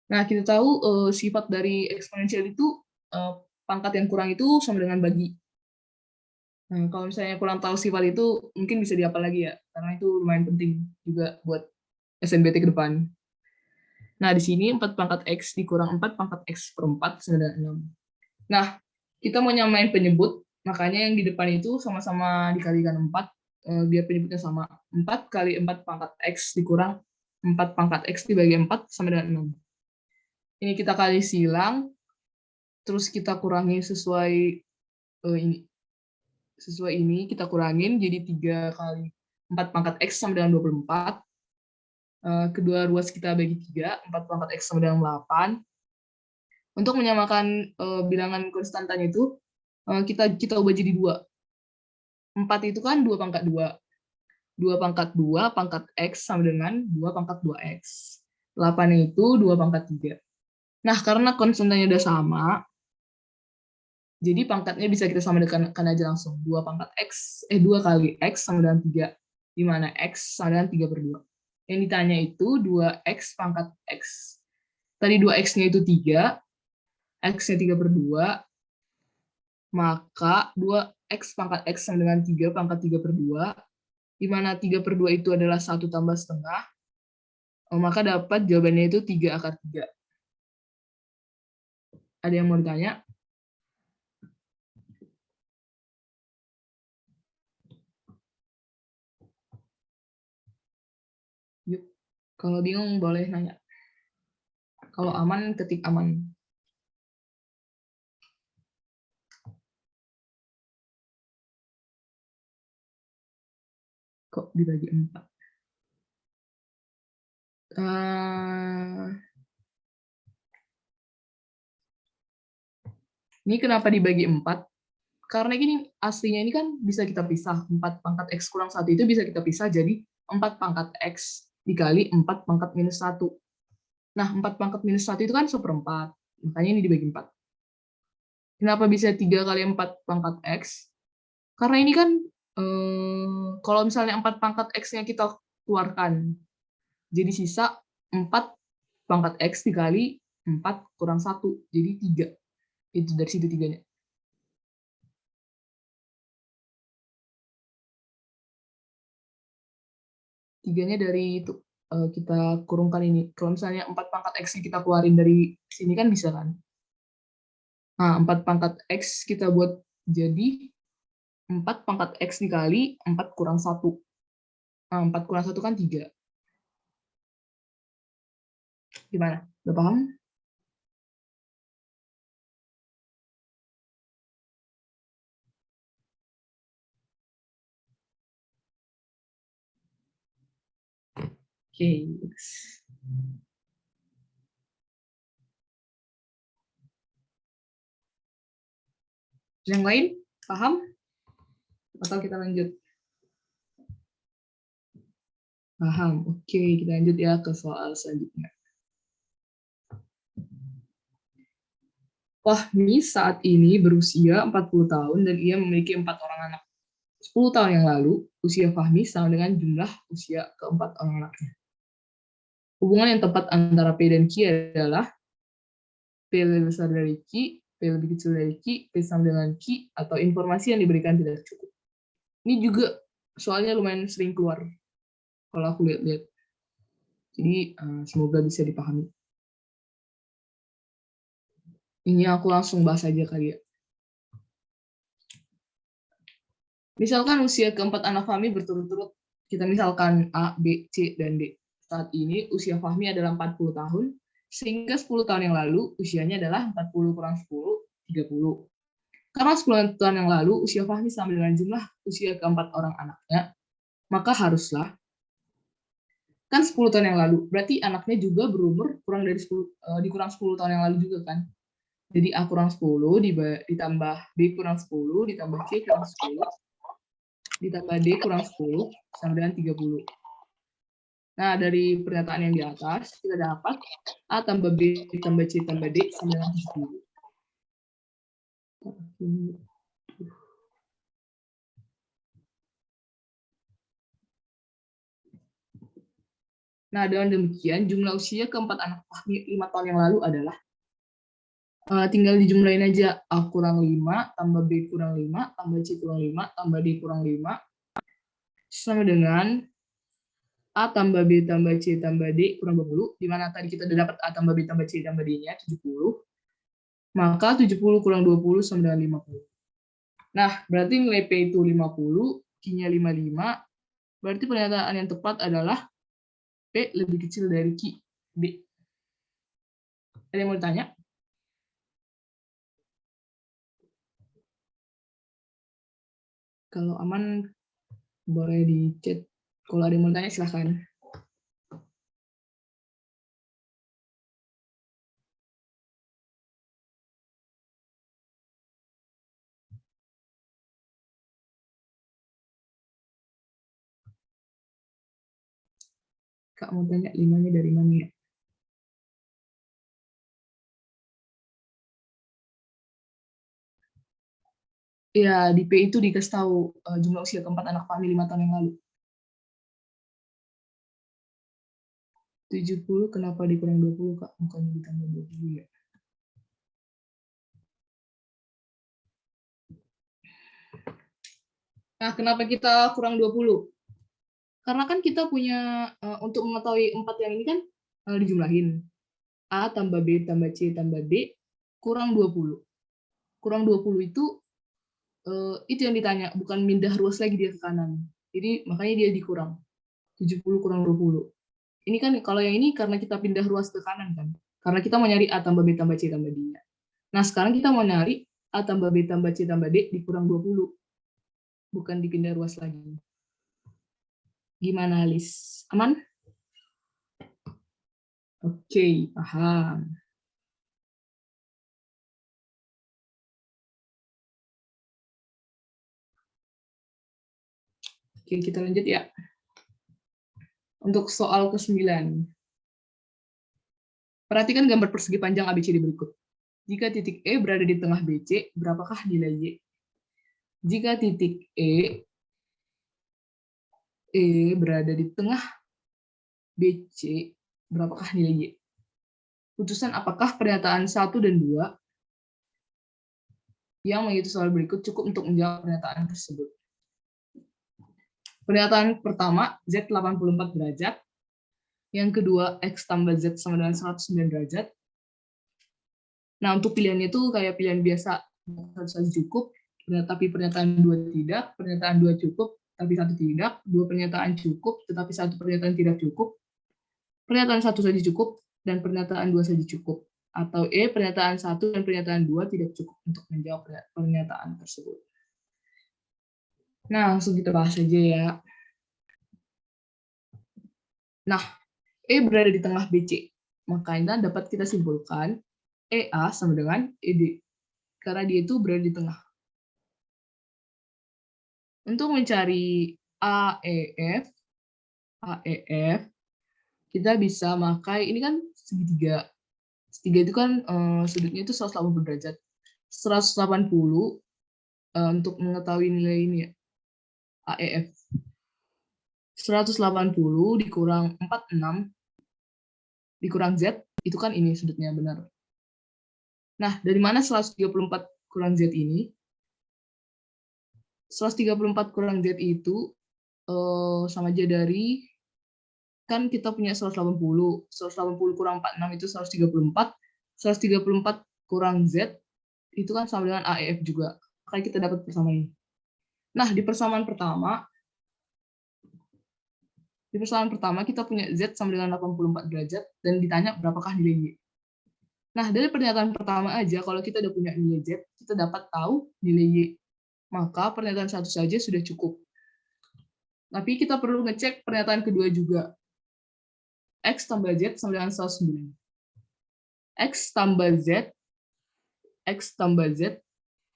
Speaker 1: 6. Nah, kita tahu sifat dari eksponensial itu pangkat yang kurang itu sama dengan bagi. Nah, kalau misalnya kurang tahu sifat itu, mungkin bisa dihafal lagi ya, karena itu lumayan penting juga buat SNBT ke depan. Nah, di sini 4 pangkat X dikurang 4 pangkat X per 4 sama dengan 6. Nah, kita mau nyamain penyebut, makanya yang di depan itu sama-sama dikalikan 4, biar penyebutnya sama. 4 kali 4 pangkat X dikurang 4 pangkat X dibagi 4 sama dengan 6. Ini kita kali silang, terus kita kurangi sesuai ini. Sesuai ini kita kurangin jadi 3 kali 4 pangkat X sama dengan 24. Kedua ruas kita bagi 3, 4 pangkat X sama dengan 8. Untuk menyamakan bilangan konstantanya itu, kita ubah jadi 2. 4 itu kan 2 pangkat 2. 2 pangkat 2 pangkat X sama dengan 2 pangkat 2X. 8 itu 2 pangkat 3. Nah, karena konstantanya udah sama, jadi pangkatnya bisa kita samakan aja langsung. 2 pangkat X, 2 kali X sama dengan 3. Di mana X sama dengan 3 per 2. Yang ditanya itu 2X pangkat X. Tadi 2X-nya itu 3, X-nya 3 per 2, maka 2X pangkat X sama dengan 3 pangkat 3 per 2, di mana 3 per 2 itu adalah 1 tambah setengah, maka dapat jawabannya itu 3 akar 3. Ada yang mau ditanya? Yuk, kalau bingung boleh nanya. Kalau aman, ketik aman. Kok dibagi 4? Ini kenapa dibagi 4? Karena gini, aslinya ini kan bisa kita pisah. 4 pangkat X kurang 1 itu bisa kita pisah jadi 4 pangkat X dikali 4 pangkat minus 1. Nah, 4 pangkat minus 1 itu kan 1/4. Makanya ini dibagi 4. Kenapa bisa 3 kali 4 pangkat X? Karena ini kan, kalau misalnya 4 pangkat X-nya kita keluarkan, jadi sisa 4 pangkat X dikali 4 kurang 1, jadi 3. Itu dari situ 3-nya. 3-nya dari itu, kita kurungkan ini. Kalau misalnya 4 pangkat X kita keluarin dari sini kan bisa kan? Nah, 4 pangkat X kita buat jadi 4 pangkat X dikali 4 kurang 1. Nah, 4 kurang 1 kan 3. Gimana? Udah paham? Oke. Yang lain? Paham? Atau kita lanjut? Paham. Oke, kita lanjut ya ke soal selanjutnya. Fahmi saat ini berusia 40 tahun dan ia memiliki 4 orang anak. 10 tahun yang lalu, usia Fahmi sama dengan jumlah usia keempat orang anaknya. Hubungan yang tepat antara P dan Q adalah P lebih besar dari Q, P lebih kecil dari Q, P sama dengan Q, atau informasi yang diberikan tidak cukup. Ini juga soalnya lumayan sering keluar kalau aku lihat-lihat. Jadi semoga bisa dipahami. Ini aku langsung bahas aja kali ya. Misalkan usia keempat anak Fahmi berturut-turut, kita misalkan A, B, C, dan D. Saat ini usia Fahmi adalah 40 tahun, sehingga 10 tahun yang lalu usianya adalah 40 kurang 10, 30. Karena 10 tahun yang lalu usia Fahmi sama dengan jumlah usia keempat orang anaknya, maka haruslah, kan 10 tahun yang lalu, berarti anaknya juga berumur kurang dari 10, dikurang 10 tahun yang lalu juga kan. Jadi A kurang 10 ditambah B kurang 10 ditambah C kurang 10 ditambah D kurang 10 sama dengan 30. Nah, dari pernyataan yang di atas, kita dapat A tambah B tambah C tambah D sama dengan 70. Nah, dengan demikian jumlah usia keempat anak Fahmi 5 tahun yang lalu adalah tinggal dijumlahin aja A kurang 5, tambah B kurang 5, tambah C kurang 5, tambah D kurang 5, sama dengan A tambah B tambah C tambah D kurang 20, di mana tadi kita udah dapat A tambah B tambah C tambah D-nya 70, maka 70 kurang 20 sama dengan 50. Nah, berarti nilai P itu 50, Q-nya 55, berarti pernyataan yang tepat adalah P lebih kecil dari Q. B. Ada yang mau ditanya? Kalau aman, boleh di chat. Kalau ada yang mau tanya, silahkan. Kak mau tanya 5-nya dari mana ya? Ya, di P itu dikasih tahu jumlah usia keempat anak Fahmi 5 tahun yang lalu. 70 kenapa dikurang 20, Kak? Bukannya ditambah 20 ya? Nah, kenapa kita kurang 20? Karena kan kita punya, untuk mengetahui 4 yang ini kan dijumlahin. A tambah B tambah C tambah D kurang 20. Kurang 20 itu yang ditanya, bukan pindah ruas lagi dia ke kanan. Jadi makanya dia dikurang. 70 kurang 20. Ini kan kalau yang ini karena kita pindah ruas ke kanan kan. Karena kita mau nyari A tambah B tambah C tambah D-nya. Nah, sekarang kita mau nyari A tambah B tambah C tambah D dikurang 20. Bukan dipindah ruas lagi. Gimana, Lis? Aman? Oke, paham. Oke, kita lanjut ya. Untuk soal ke-9. Perhatikan gambar persegi panjang ABCD berikut. Jika titik E berada di tengah BC, berapakah nilai Y? Jika titik E berada di tengah BC, berapakah nilai Y? Putusan apakah pernyataan 1 dan 2 yang mengikuti soal berikut cukup untuk menjawab pernyataan tersebut? Pernyataan pertama, Z 84 derajat. Yang kedua, X tambah Z sama dengan 109 derajat. Nah, untuk pilihannya itu kayak pilihan biasa, satu saja cukup, tapi pernyataan 2 tidak, pernyataan 2 cukup, tapi 1 tidak, 2 pernyataan cukup, tetapi 1 pernyataan tidak cukup, pernyataan 1 saja cukup, dan pernyataan 2 saja cukup. Atau E, pernyataan 1 dan pernyataan 2 tidak cukup untuk menjawab pernyataan tersebut. Nah, langsung kita bahas aja ya. Nah, E berada di tengah BC. Makanya dapat kita simpulkan EA sama dengan ED. Karena dia itu berada di tengah. Untuk mencari AEF, kita bisa pakai, ini kan segitiga. Segitiga itu kan sudutnya itu 180 derajat. 180 untuk mengetahui nilai ini ya, AEF. 180 dikurang 46 dikurang Z, itu kan ini sudutnya benar. Nah, dari mana 134 kurang Z ini? 134 kurang Z itu sama aja dari, kan kita punya 180 kurang 46 itu 134, 134 kurang Z itu kan sama dengan AEF juga. Makanya kita dapat persamaan ini. Nah, di persamaan pertama kita punya Z sama dengan 84 derajat dan ditanya berapakah nilai Y. Nah, dari pernyataan pertama aja kalau kita udah punya nilai Z, kita dapat tahu nilai Y. Maka pernyataan 1 saja sudah cukup. Tapi kita perlu ngecek pernyataan kedua juga. X tambah Z sama dengan 109. X tambah Z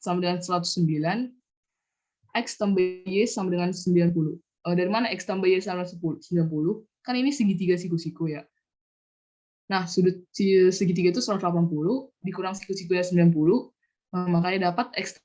Speaker 1: sama dengan 109. X tambah Y sama dengan 90. Dari mana X tambah Y sama 90? Kan ini segitiga siku-siku ya. Nah, sudut segitiga itu 180, dikurang siku-sikunya 90, makanya dapat X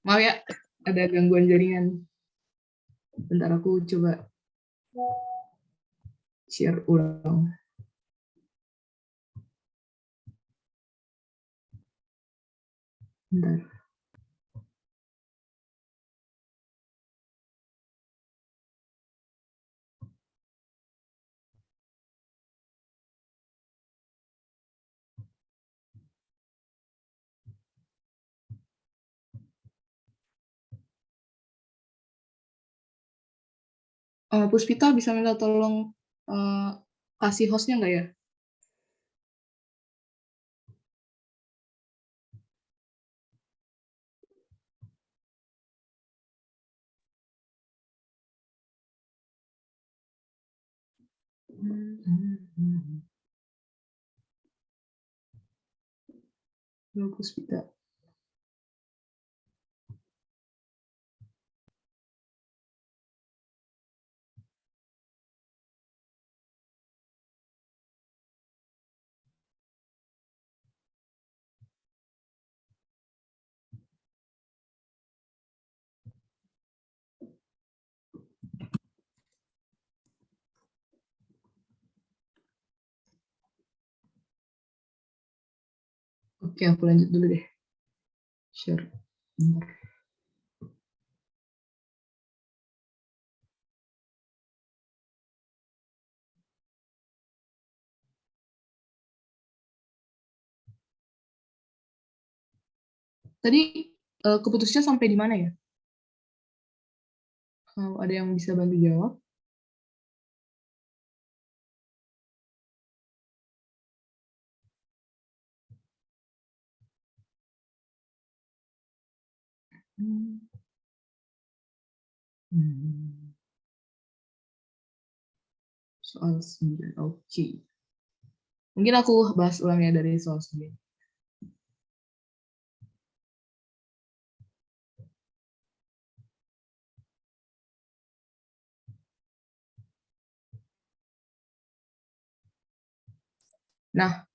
Speaker 1: Maaf ya, ada gangguan jaringan. Bentar aku coba share ulang. Bentar. Puspita bisa minta tolong kasih hostnya nggak ya? Puspita. Oke, aku lanjut dulu deh. Share. Bentar. Tadi keputusnya sampai di mana ya? Kalau ada yang bisa bantu jawab? Soal 9. Oke. Mungkin aku bahas ulang ya dari soal 9. Nah,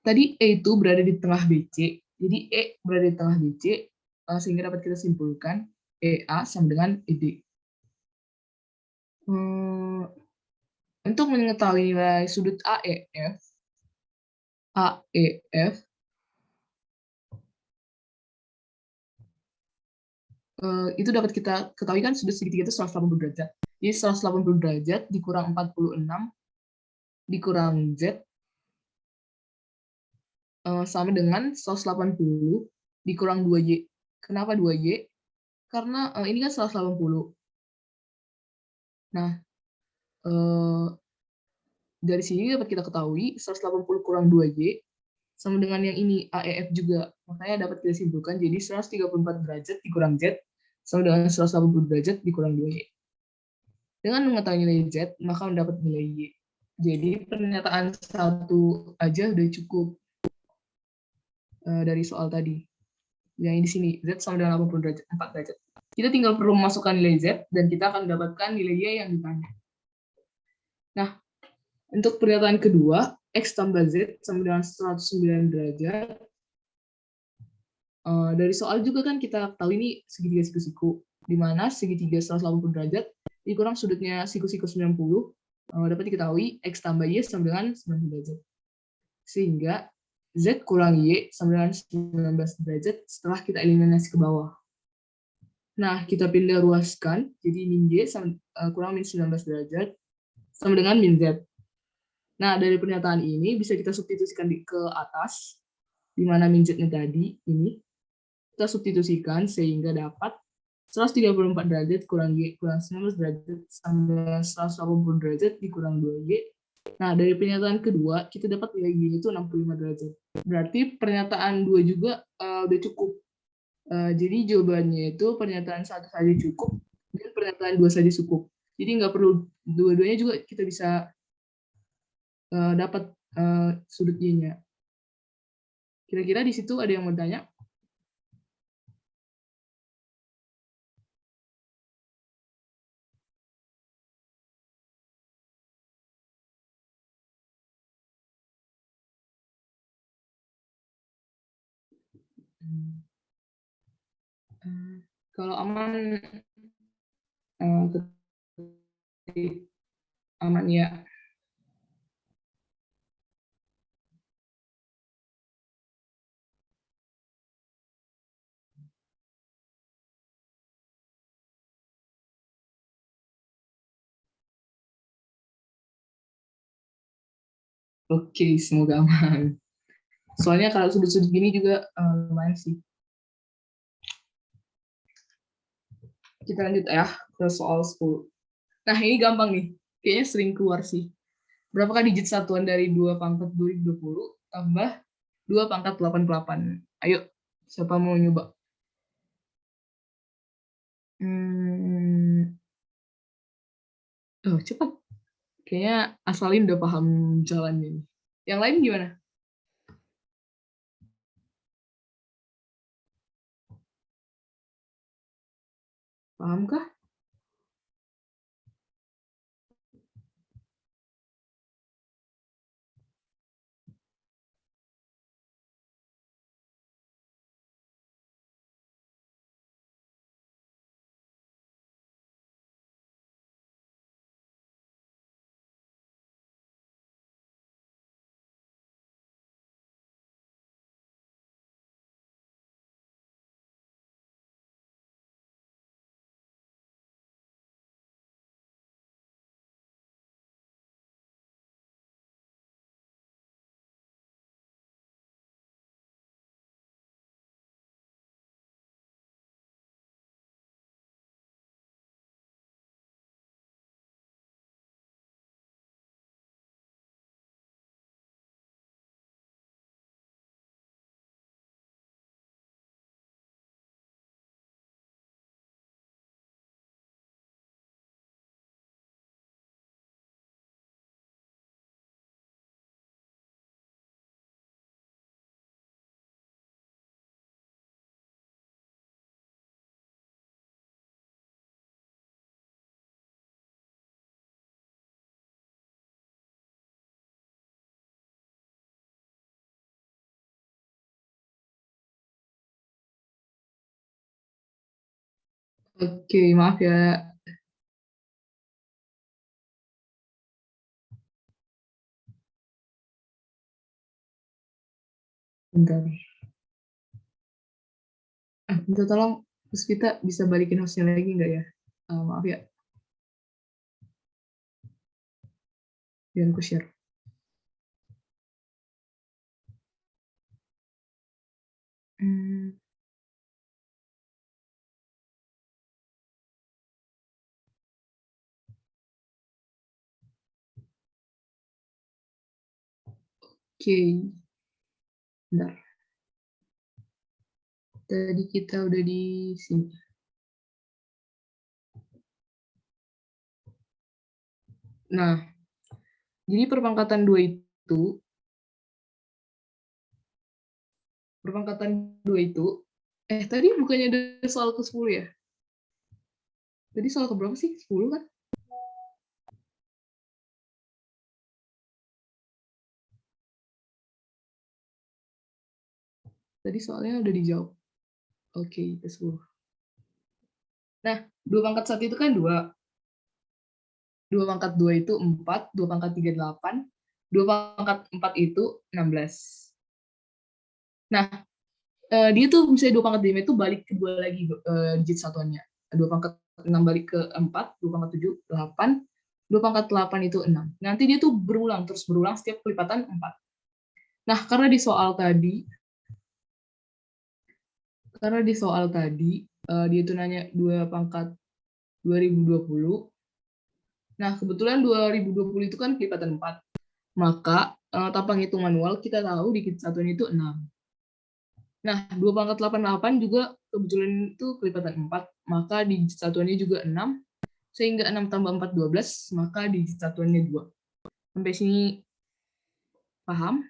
Speaker 1: tadi E itu berada di tengah BC. Jadi E berada di tengah BC, sehingga dapat kita simpulkan EA sama dengan ED. Untuk mengetahui nilai sudut AEF itu dapat kita ketahui kan sudut segitiga itu 180 derajat. Jadi 180 derajat dikurang 46 dikurang Z sama dengan 180 dikurang 2Y. Kenapa 2Y? Karena ini kan 180. Nah, dari sini dapat kita ketahui 180 kurang 2Y sama dengan yang ini AEF juga. Makanya dapat kita simpulkan jadi 134 derajat dikurang Z sama dengan 180 derajat dikurang 2Y. Dengan mengetahui nilai Z, maka mendapat nilai Y. Jadi pernyataan satu aja udah cukup dari soal tadi. Yang di sini, Z sama dengan 80 derajat, 4 derajat. Kita tinggal perlu memasukkan nilai Z, dan kita akan mendapatkan nilai Y yang ditanya. Nah, untuk pernyataan kedua, X tambah Z sama dengan 109 derajat. Dari soal juga kan kita tahu ini segitiga siku-siku, di mana segitiga 180 derajat dikurang sudutnya siku-siku 90, dapat diketahui X tambah Y sama dengan 90 derajat. Sehingga Z kurang Y sama dengan 19 derajat setelah kita eliminasi ke bawah. Nah, kita pindah ruaskan, jadi min Y kurang min 19 derajat, sama dengan min Z. Nah, dari pernyataan ini bisa kita substitusikan ke atas, di mana min Z-nya tadi, ini. Kita substitusikan sehingga dapat 134 derajat kurang Y kurang 19 derajat sama 180 derajat dikurang 2Y. Nah, dari pernyataan kedua, kita dapat nilai Y itu 65 derajat. Berarti pernyataan 2 juga udah cukup. Jadi jawabannya itu pernyataan 1 saja cukup, dan pernyataan 2 saja cukup. Jadi nggak perlu dua-duanya juga kita bisa dapat sudut Y-nya. Kira-kira di situ ada yang mau tanya? Kalau aman, aman ya. Oke, semoga aman. Soalnya kalau sudut-sudut gini juga lumayan sih. Kita lanjut ya ke soal 10. Nah, ini gampang nih. Kayaknya sering keluar sih. Berapakah digit satuan dari 2 pangkat 2020 tambah 2 pangkat 88? Ayo, siapa mau nyoba? Cepat. Kayaknya asalin udah paham jalannya nih. Yang lain gimana? Paham kah? Oke, maaf ya. Bentar. Minta tolong, terus kita bisa balikin hostnya lagi nggak ya? Maaf ya. Biar aku share. Oke. Bentar. Tadi kita udah di sini. Nah, jadi perpangkatan 2 itu, tadi bukannya ada soal ke-10 ya? Tadi soal ke berapa sih? 10 kan? Tadi soalnya udah dijawab. Oke, ke-10. Nah, 2 pangkat 1 itu kan 2. 2 pangkat 2 itu 4, 2 pangkat 3 8, 2 pangkat 4 itu 16. Nah, dia tuh misalnya 2 pangkat 5 itu balik kedua lagi digit satuannya. 2 pangkat 6 balik ke 4, 2 pangkat 7, 8, 2 pangkat 8 itu 6. Nanti dia tuh berulang, terus berulang setiap kelipatan 4. Nah, karena di soal tadi, dia itu nanya 2 pangkat 2020. Nah, kebetulan 2020 itu kan kelipatan 4. Maka, tanpa ngitung manual, kita tahu digit satunya itu 6. Nah, 2 pangkat 88 juga kebetulan itu kelipatan 4, maka digit satuannya juga 6, sehingga 6 tambah 4, 12, maka digit satuannya 2. Sampai sini paham?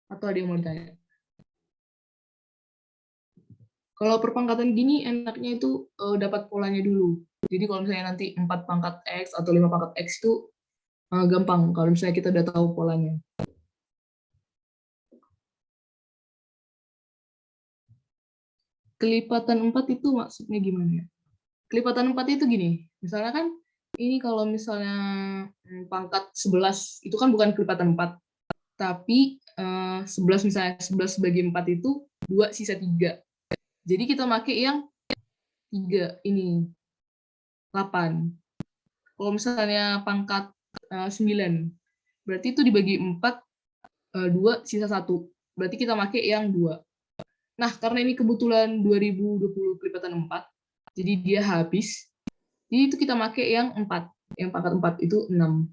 Speaker 1: Atau ada yang mau ditanya? Kalau perpangkatan gini, enaknya itu dapat polanya dulu. Jadi kalau misalnya nanti 4 pangkat X atau 5 pangkat X itu gampang, kalau misalnya kita udah tahu polanya. Kelipatan 4 itu maksudnya gimana ya? Kelipatan 4 itu gini, misalnya kan ini kalau misalnya pangkat 11 itu kan bukan kelipatan 4, tapi 11 misalnya 11 bagi 4 itu 2 sisa 3. Jadi kita pakai yang 3 ini 8. Kalau misalnya pangkat 9, berarti itu dibagi 4, 2 sisa 1. Berarti kita pakai yang 2. Nah, karena ini kebetulan 2020 kelipatan 4, jadi dia habis. Jadi itu kita pakai yang 4. Yang pangkat 4 itu 6.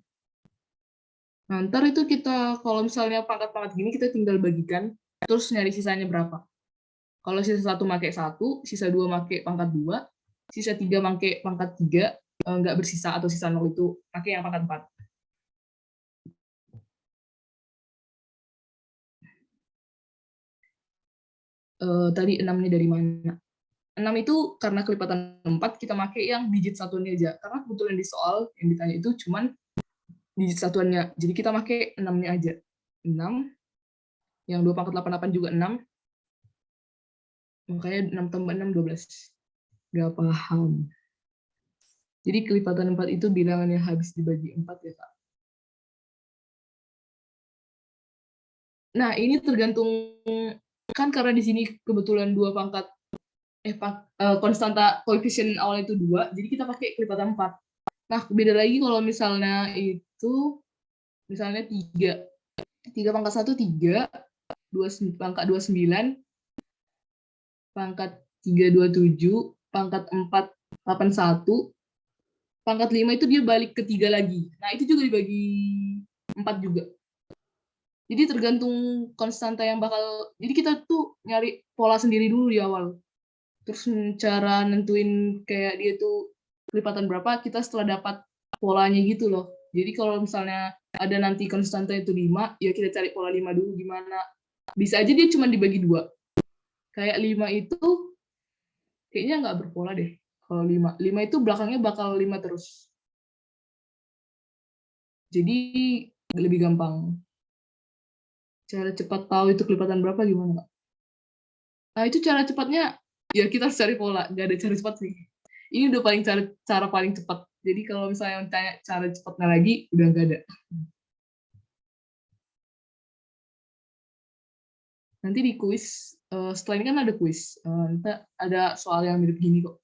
Speaker 1: Nah, ntar itu kita, kalau misalnya pangkat-pangkat gini, kita tinggal bagikan, terus nyari sisanya berapa. Kalau sisa 1 pakai 1, sisa 2 pakai pangkat 2, sisa 3 pakai pangkat 3, nggak bersisa atau sisa 0 itu pakai yang pangkat 4. Tadi 6-nya dari mana? 6 itu karena kelipatan 4, kita pakai yang digit satuannya aja. Karena kebetulan di soal yang ditanya itu cuman digit satuannya. Jadi kita pakai 6-nya aja. 6, yang 2 pangkat 88 juga 6. Makanya 6 tambah 6, 12. Gak paham. Jadi kelipatan 4 itu bilangan yang habis dibagi 4 ya, Kak. Nah, ini tergantung, kan karena di sini kebetulan 2 pangkat, konstanta koefisien awalnya itu 2, jadi kita pakai kelipatan 4. Nah, beda lagi kalau misalnya itu, misalnya 3. 3 pangkat 1, 3. 2 pangkat 29, pangkat 3, 27, pangkat 4, 81, pangkat 5 itu dia balik ke 3 lagi. Nah, itu juga dibagi 4 juga. Jadi tergantung konstanta yang bakal, jadi kita tuh nyari pola sendiri dulu di awal. Terus cara nentuin kayak dia tuh kelipatan berapa, kita setelah dapat polanya gitu loh. Jadi kalau misalnya ada nanti konstanta itu 5, ya kita cari pola 5 dulu gimana. Bisa aja dia cuma dibagi 2. Kayak 5 itu kayaknya nggak berpola deh. Kalau 5. 5 itu belakangnya bakal 5 terus. Jadi lebih gampang. Cara cepat tahu itu kelipatan berapa gimana, Kak? Nah, itu cara cepatnya, ya kita harus cari pola. Nggak ada cara cepat sih. Ini udah paling cara paling cepat. Jadi kalau misalnya tanya cara cepatnya lagi, udah nggak ada. Nanti di kuis, setelah ini kan ada kuis. Nanti ada soal yang mirip gini kok.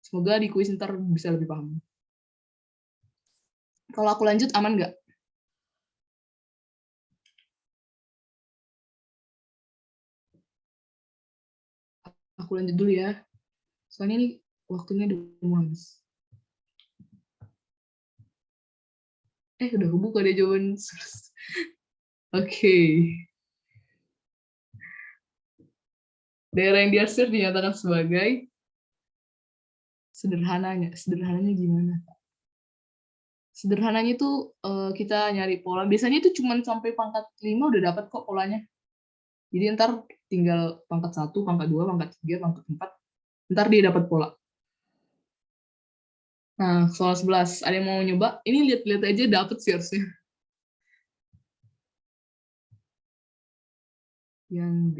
Speaker 1: Semoga di kuis ntar bisa lebih paham. Kalau aku lanjut, aman nggak? Aku lanjut dulu ya. Soalnya ini waktunya udah mau habis. Udah kebuka deh jawaban. Oke. Daerah yang diarsir dinyatakan sebagai sederhananya. Sederhananya gimana? Sederhananya itu kita nyari pola. Biasanya itu cuma sampai pangkat 5 udah dapat kok polanya. Jadi ntar tinggal pangkat 1, pangkat 2, pangkat 3, pangkat 4. Ntar dia dapat pola. Nah, soal 11. Ada yang mau nyoba? Ini lihat-lihat aja dapat sih harusnya. Yang B.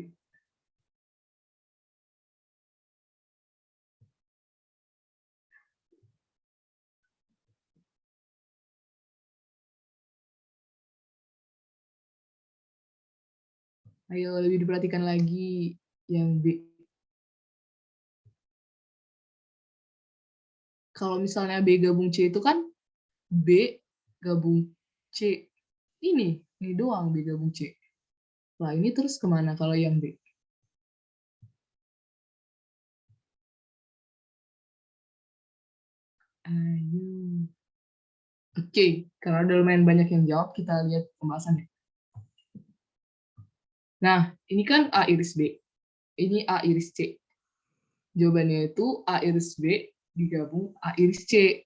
Speaker 1: Ayo lebih diperhatikan lagi yang B. kalau misalnya B gabung C itu kan B gabung C. Ini doang B gabung C. Lah ini terus kemana kalau yang B? Ayo. Oke, karena udah lumayan banyak yang jawab, kita lihat pembahasannya. Nah, ini kan A iris B. Ini A iris C. Jawabannya itu A iris B digabung A iris C.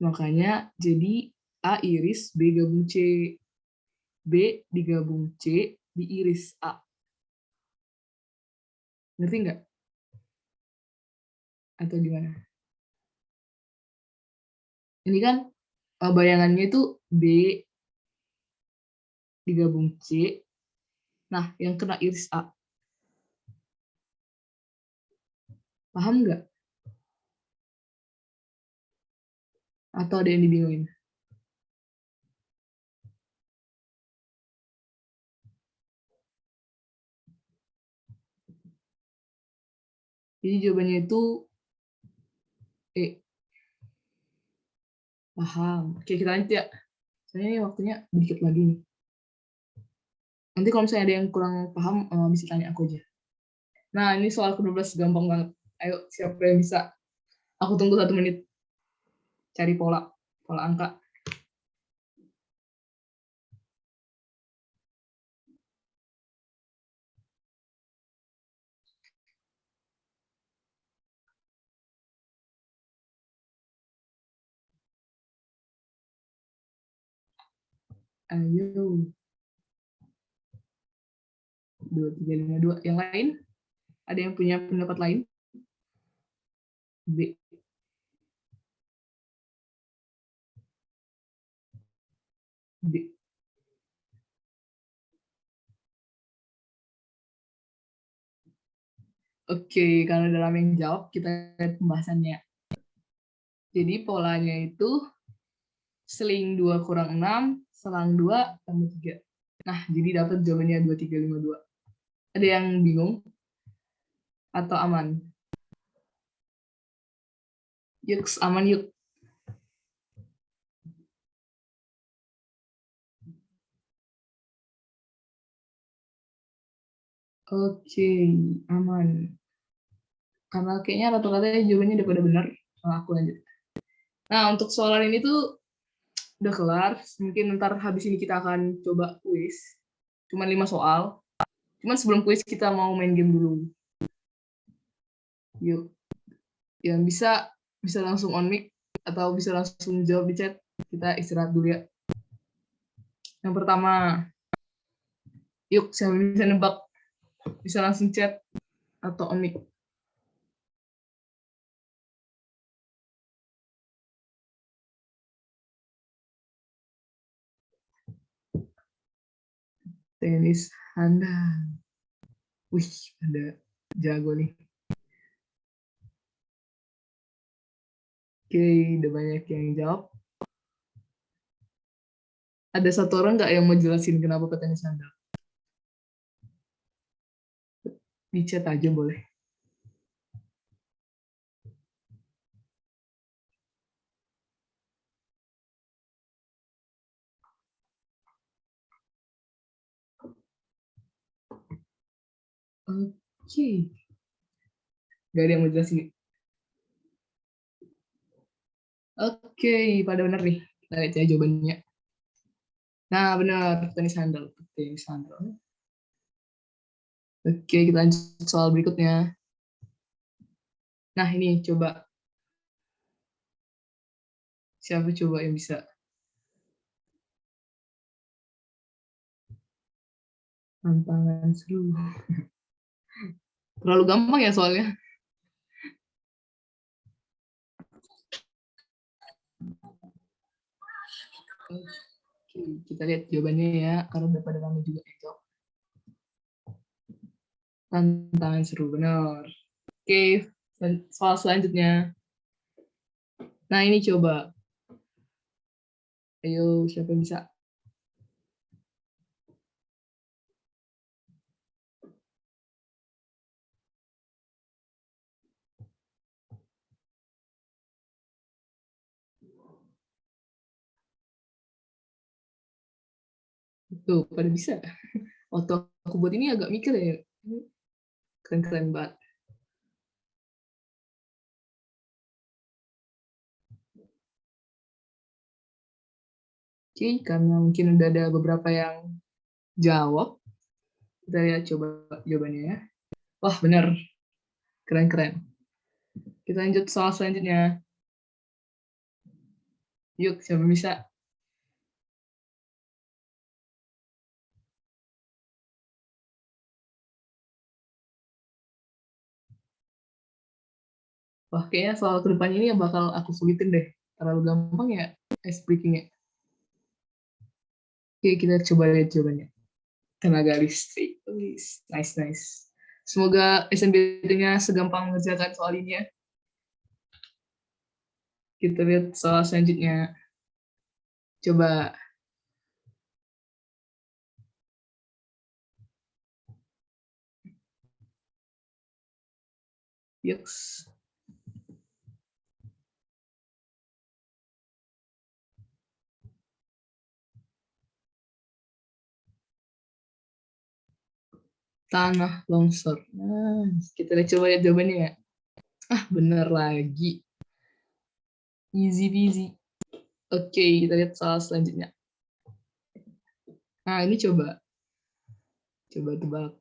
Speaker 1: Makanya jadi A iris B gabung C. B digabung C diiris A. Ngerti nggak? Atau gimana? Ini kan bayangannya itu B digabung C. Nah, yang kena iris A. Paham nggak? Atau ada yang dibingungin? Jadi jawabannya itu E. Paham. Oke, kita lanjut ya. Soalnya ini waktunya sedikit lagi nih. Nanti kalau misalnya ada yang kurang paham, bisa tanya aku aja. Nah, ini soal ke-12 gampang banget. Ayo, siapa yang bisa? Aku tunggu 1 menit. Cari pola angka. Ayo. 2, 3, 5, 2. Yang lain? Ada yang punya pendapat lain? B. B. Oke, kalau dalam yang jawab, kita lihat pembahasannya. Jadi polanya itu seling 2 kurang 6, selang 2 tambah 3. Nah, jadi dapat jawabannya 2, 3, 5, 2. Ada yang bingung? Atau aman? Yuk, aman yuk. Oke, aman. Karena kayaknya rata-rata jawabannya udah pada benar. Aku lanjut. Nah, untuk soalan ini tuh udah kelar. Mungkin ntar habis ini kita akan coba kuis. Cuman 5 soal. Cuman sebelum kuis kita mau main game dulu. Yuk. Yang bisa langsung on mic atau bisa langsung jawab di chat. Kita istirahat dulu ya. Yang pertama, yuk siapa bisa nebak, bisa langsung chat atau on mic. Tenis handal. Wih, ada jago nih. Oke, udah banyak yang jawab. Ada satu orang nggak yang mau jelasin kenapa petenis handal? Di chat aja boleh. Oke. Gak ada yang mau jelasin. Oke, pada benar nih. Kita lihat ya jawabannya. Nah, benar. Petenis handal. Petenis handal. Oke, kita lanjut soal berikutnya. Nah, ini coba. Siapa coba yang bisa? Tantangan seru. Terlalu gampang ya soalnya. Oke, kita lihat jawabannya ya, karena udah pada kami juga yang jawab. Tantangan seru, benar. Oke, soal selanjutnya. Nah, ini coba. Ayo, siapa yang bisa? Tuh, pada bisa. Waktu aku buat ini agak mikir ya. Keren-keren banget. Oke, karena mungkin udah ada beberapa yang jawab, kita lihat coba jawabannya ya. Wah, benar. Keren-keren. Kita lanjut soal selanjutnya. Yuk, siapa bisa? Wah, kayaknya soal kedepannya ini yang bakal aku sulitin deh. Terlalu gampang ya ice breaking-nya. Oke, kita coba lihat jawabannya. Tenaga listrik. Nice, nice. Semoga SNBT-nya segampang mengerjakan soal ini ya. Kita lihat soal selanjutnya. Coba. Yes. Tanah longsor. Nah, kita coba lihat jawabannya ya. Ah, bener lagi. Easy peasy. Oke, kita lihat soal selanjutnya. Nah, ini coba. Coba tebak.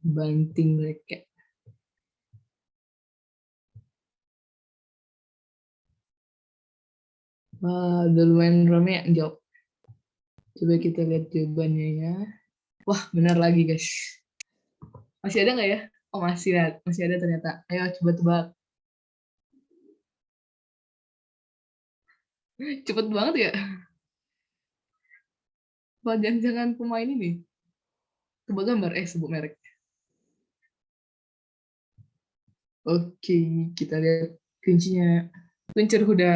Speaker 1: Banting leket. Wah, udah lumayan rame yang jawab. Coba kita lihat jawabannya ya. Wah, benar lagi guys. Masih ada nggak ya? Oh, masih ada ternyata. Ayo coba tebak. Cepet banget ya. Wah, jangan-jangan pemain ini. Tebak gambar, sebut merek. Oke, kita lihat kuncinya. Kuncir Huda.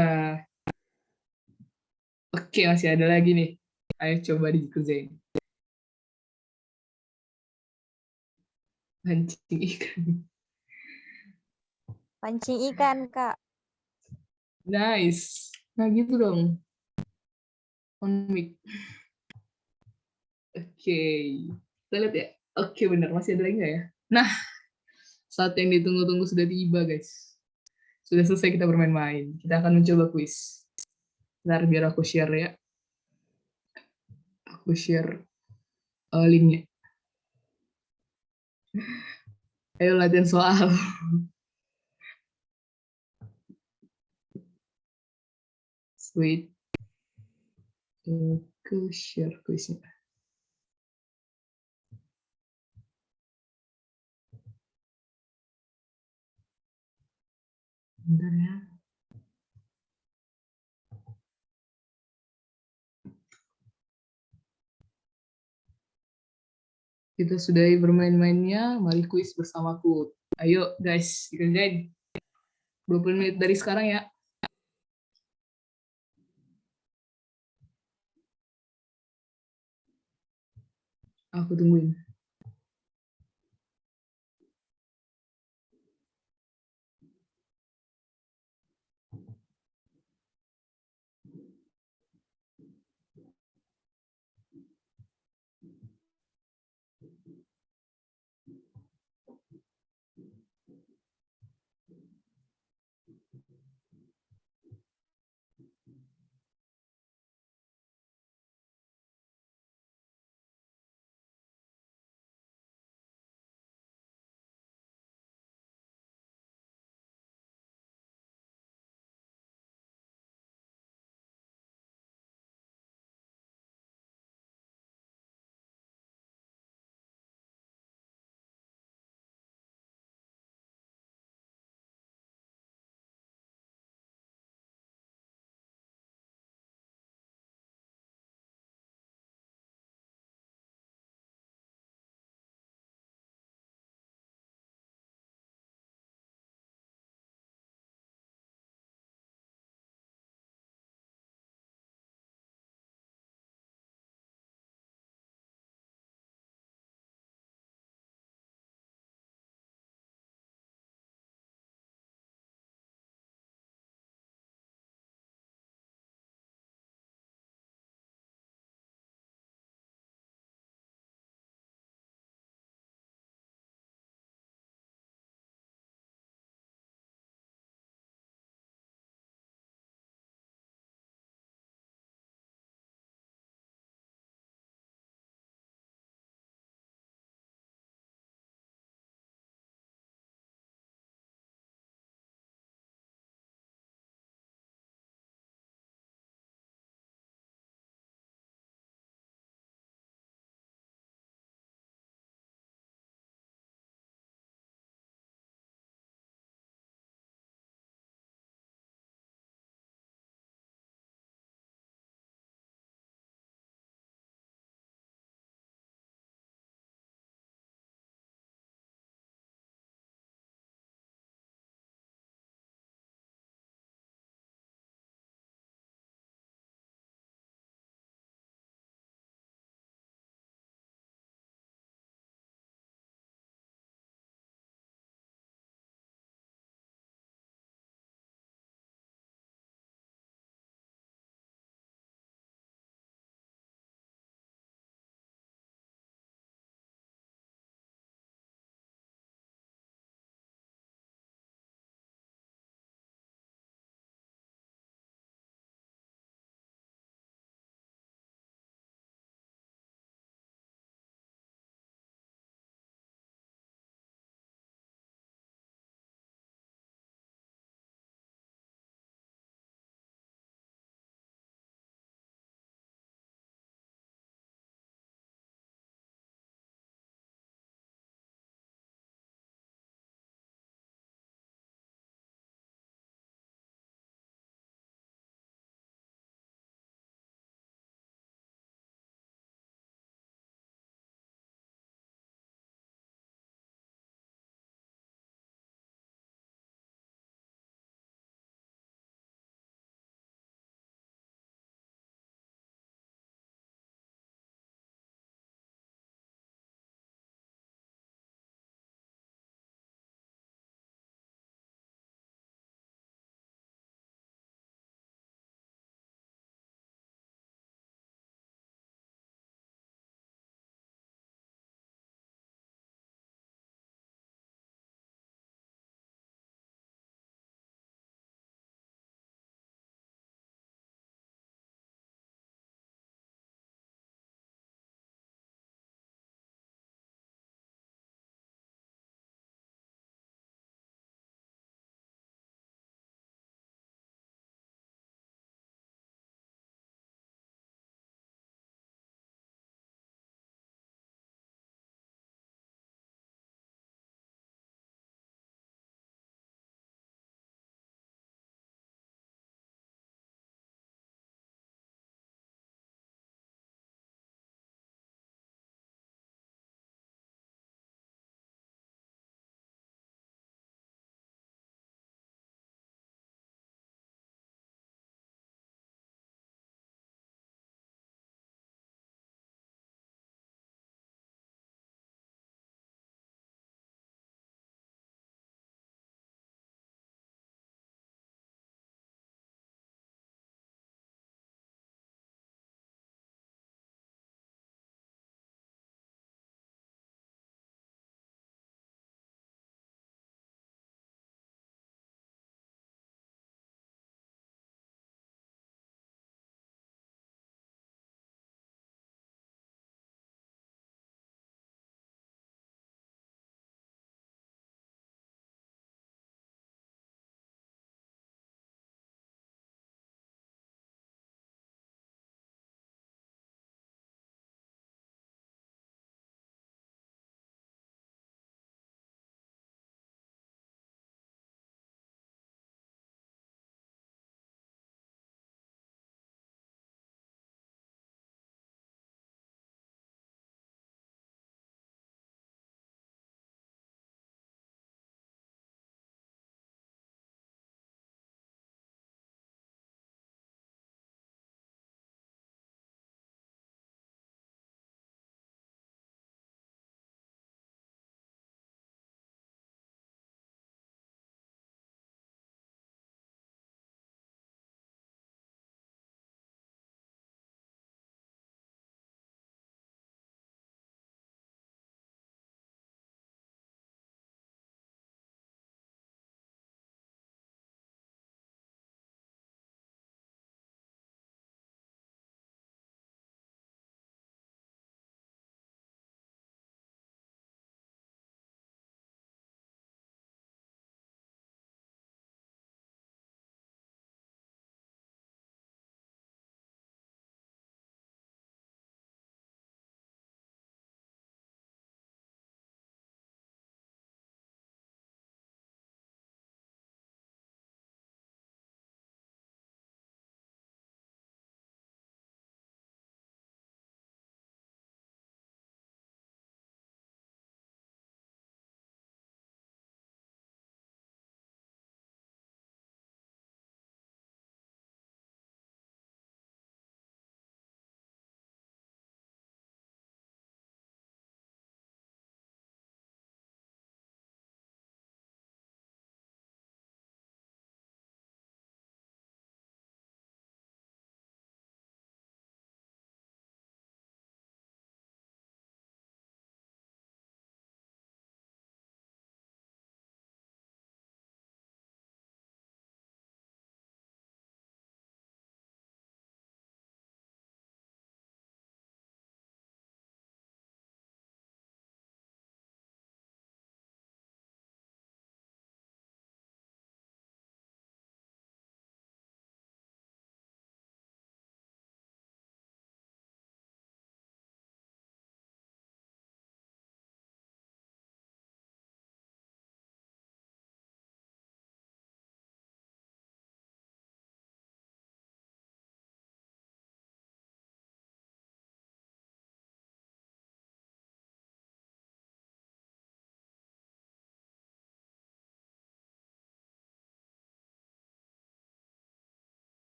Speaker 1: Oke, masih ada lagi nih. Ayo coba dikerjain. Pancing ikan.
Speaker 4: Pancing ikan, Kak.
Speaker 1: Nice. Nah gitu dong. On mic. Oke. Kita lihat ya. Oke, benar. Masih ada lagi nggak ya? Nah, saat yang ditunggu-tunggu sudah tiba, guys. Sudah selesai kita bermain-main. Kita akan mencoba kuis. Ntar biar aku share ya. Aku share linknya. Ayo latihan soal. Wait. Aku share kuisnya. Bentar ya. Kita sudahi bermain-mainnya. Mari kuis bersamaku. Ayo guys, dikerjain. 20 menit dari sekarang ya. Aku tungguin.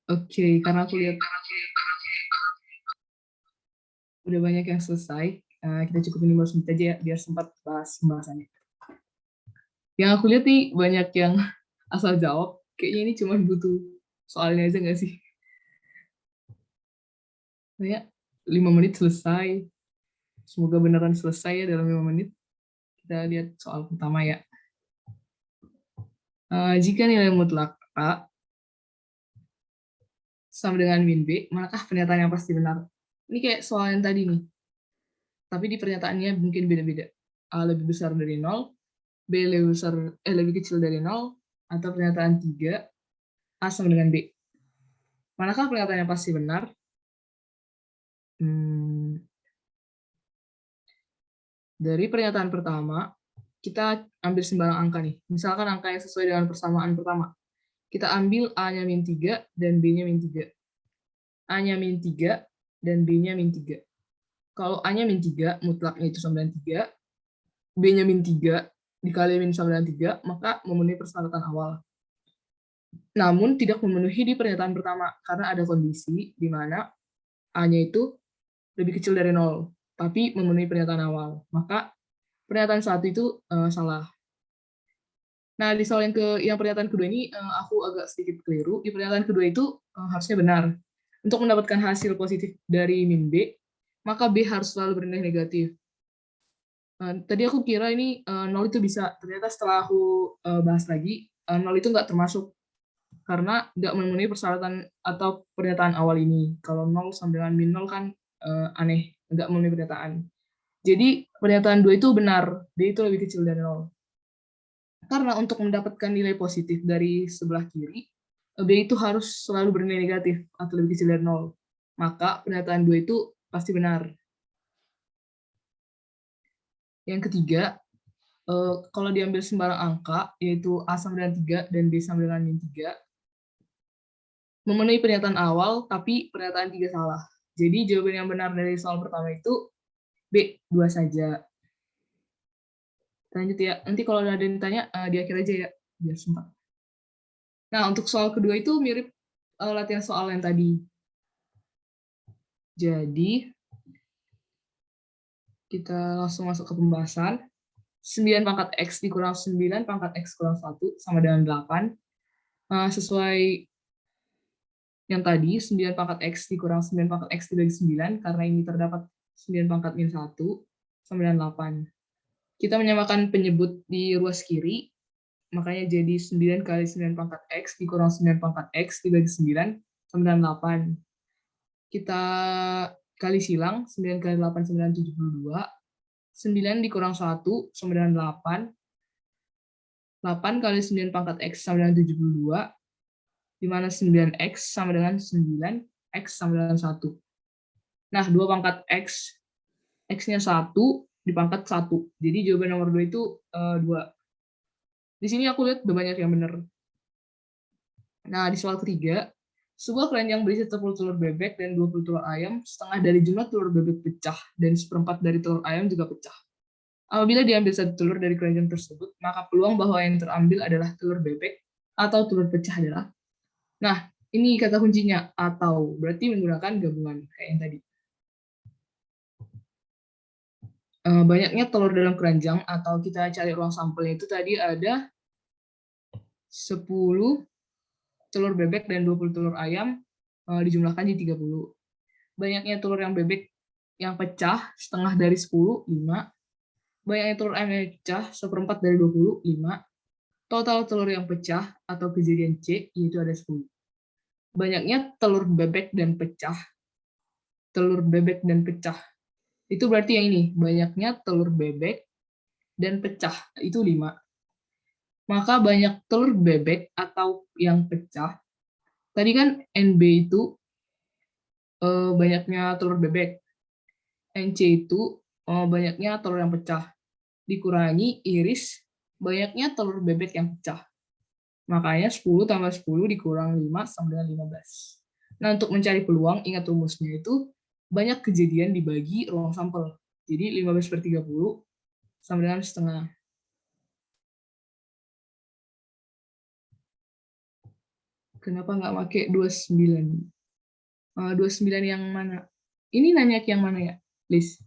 Speaker 1: Oke, karena aku lihat udah banyak yang selesai, kita cukupin 15 menit aja ya, biar sempat bahas pembahasannya. Yang aku lihat nih banyak yang asal jawab, kayaknya ini cuma butuh soalnya aja nggak sih? Kayak 5 menit selesai. Semoga beneran selesai ya dalam 5 menit. Kita lihat soal pertama ya. Jika nilai mutlak A sama dengan min B, manakah pernyataan yang pasti benar? Ini kayak soal yang tadi nih. Tapi di pernyataannya mungkin beda-beda. A lebih besar dari 0, B lebih kecil dari 0, atau pernyataan 3, A sama dengan B. Manakah pernyataan yang pasti benar? Dari pernyataan pertama, kita ambil sembarang angka nih. Misalkan angka yang sesuai dengan persamaan pertama. Kita ambil A-nya min 3 dan B-nya min 3. A-nya min 3 dan B-nya min 3. Kalau A-nya min 3, mutlaknya itu sama dengan 3. B-nya min 3 dikali min sama dengan 3, maka memenuhi persyaratan awal. Namun tidak memenuhi di pernyataan pertama, karena ada kondisi di mana A-nya itu lebih kecil dari 0, tapi memenuhi pernyataan awal. Maka pernyataan satu itu salah. Nah, di soal yang pernyataan kedua ini aku agak sedikit keliru. Di pernyataan kedua itu harusnya benar. Untuk mendapatkan hasil positif dari min B, maka B harus selalu bernilai negatif. Tadi aku kira ini 0 itu bisa. Ternyata setelah aku bahas lagi, 0 itu nggak termasuk. Karena nggak memenuhi persyaratan atau pernyataan awal ini. Kalau 0 sama dengan min 0 kan aneh, nggak memenuhi pernyataan. Jadi pernyataan 2 itu benar, B itu lebih kecil dari 0. Karena untuk mendapatkan nilai positif dari sebelah kiri, B itu harus selalu bernilai negatif atau lebih kecil dari 0. Maka pernyataan 2 itu pasti benar. Yang ketiga, kalau diambil sembarang angka, yaitu A sama dengan 3 dan B sama dengan min 3, memenuhi pernyataan awal, tapi pernyataan 3 salah. Jadi jawaban yang benar dari soal pertama itu B, 2 saja. Lanjut ya, nanti kalau ada yang tanya, di akhir aja ya, biar sempat. Nah, untuk soal kedua itu mirip latihan soal yang tadi. Jadi, kita langsung masuk ke pembahasan. 9 pangkat X dikurang 9 pangkat X kurang 1 sama dengan 8. Sesuai yang tadi, 9 pangkat X dikurang 9 pangkat X dibagi 9, karena ini terdapat 9 pangkat min 1 sama dengan 8. Kita menyamakan penyebut di ruas kiri, makanya jadi 9 kali 9 pangkat X dikurang 9 pangkat X dibagi 9 sama dengan 8. Kita kali silang, 9 kali 8 sama dengan 72. 9 dikurang 1 sama dengan 8. 8 kali 9 pangkat X sama dengan 72. Di mana 9X sama dengan 9, X sama dengan 1. Nah, 2 pangkat X, X-nya 1, dipangkat 1. Jadi jawaban nomor 2 itu 2. Di sini aku lihat udah banyak yang benar. Nah, di soal ketiga, sebuah keranjang berisi 10 telur bebek dan 20 telur ayam, setengah dari jumlah telur bebek pecah, dan seperempat dari telur ayam juga pecah. Apabila diambil satu telur dari keranjang tersebut, maka peluang bahwa yang terambil adalah telur bebek atau telur pecah adalah. Nah, ini kata kuncinya, atau. Berarti menggunakan gabungan, kayak yang tadi. Banyaknya telur dalam keranjang, atau kita cari ruang sampelnya itu tadi ada 10 telur bebek dan 20 telur ayam, dijumlahkan jadi 30. Banyaknya telur yang bebek yang pecah, setengah dari 10, 5. Banyaknya telur ayam yang pecah, seperempat dari 20, 5. Total telur yang pecah, atau kejadian C, yaitu ada 10. Banyaknya telur bebek dan pecah. Telur bebek dan pecah. Itu berarti yang ini. Banyaknya telur bebek dan pecah. Itu 5. Maka banyak telur bebek atau yang pecah. Tadi kan NB itu banyaknya telur bebek. NC itu banyaknya telur yang pecah. Dikurangi iris banyaknya telur bebek yang pecah. Makanya 10 tambah 10 dikurang 5 sama dengan 15. Nah, untuk mencari peluang, ingat rumusnya itu banyak kejadian dibagi ruang sampel. Jadi 15/30 sama dengan setengah. Kenapa nggak pakai 29? 29 yang mana? Ini nanya ke yang mana ya, Liz?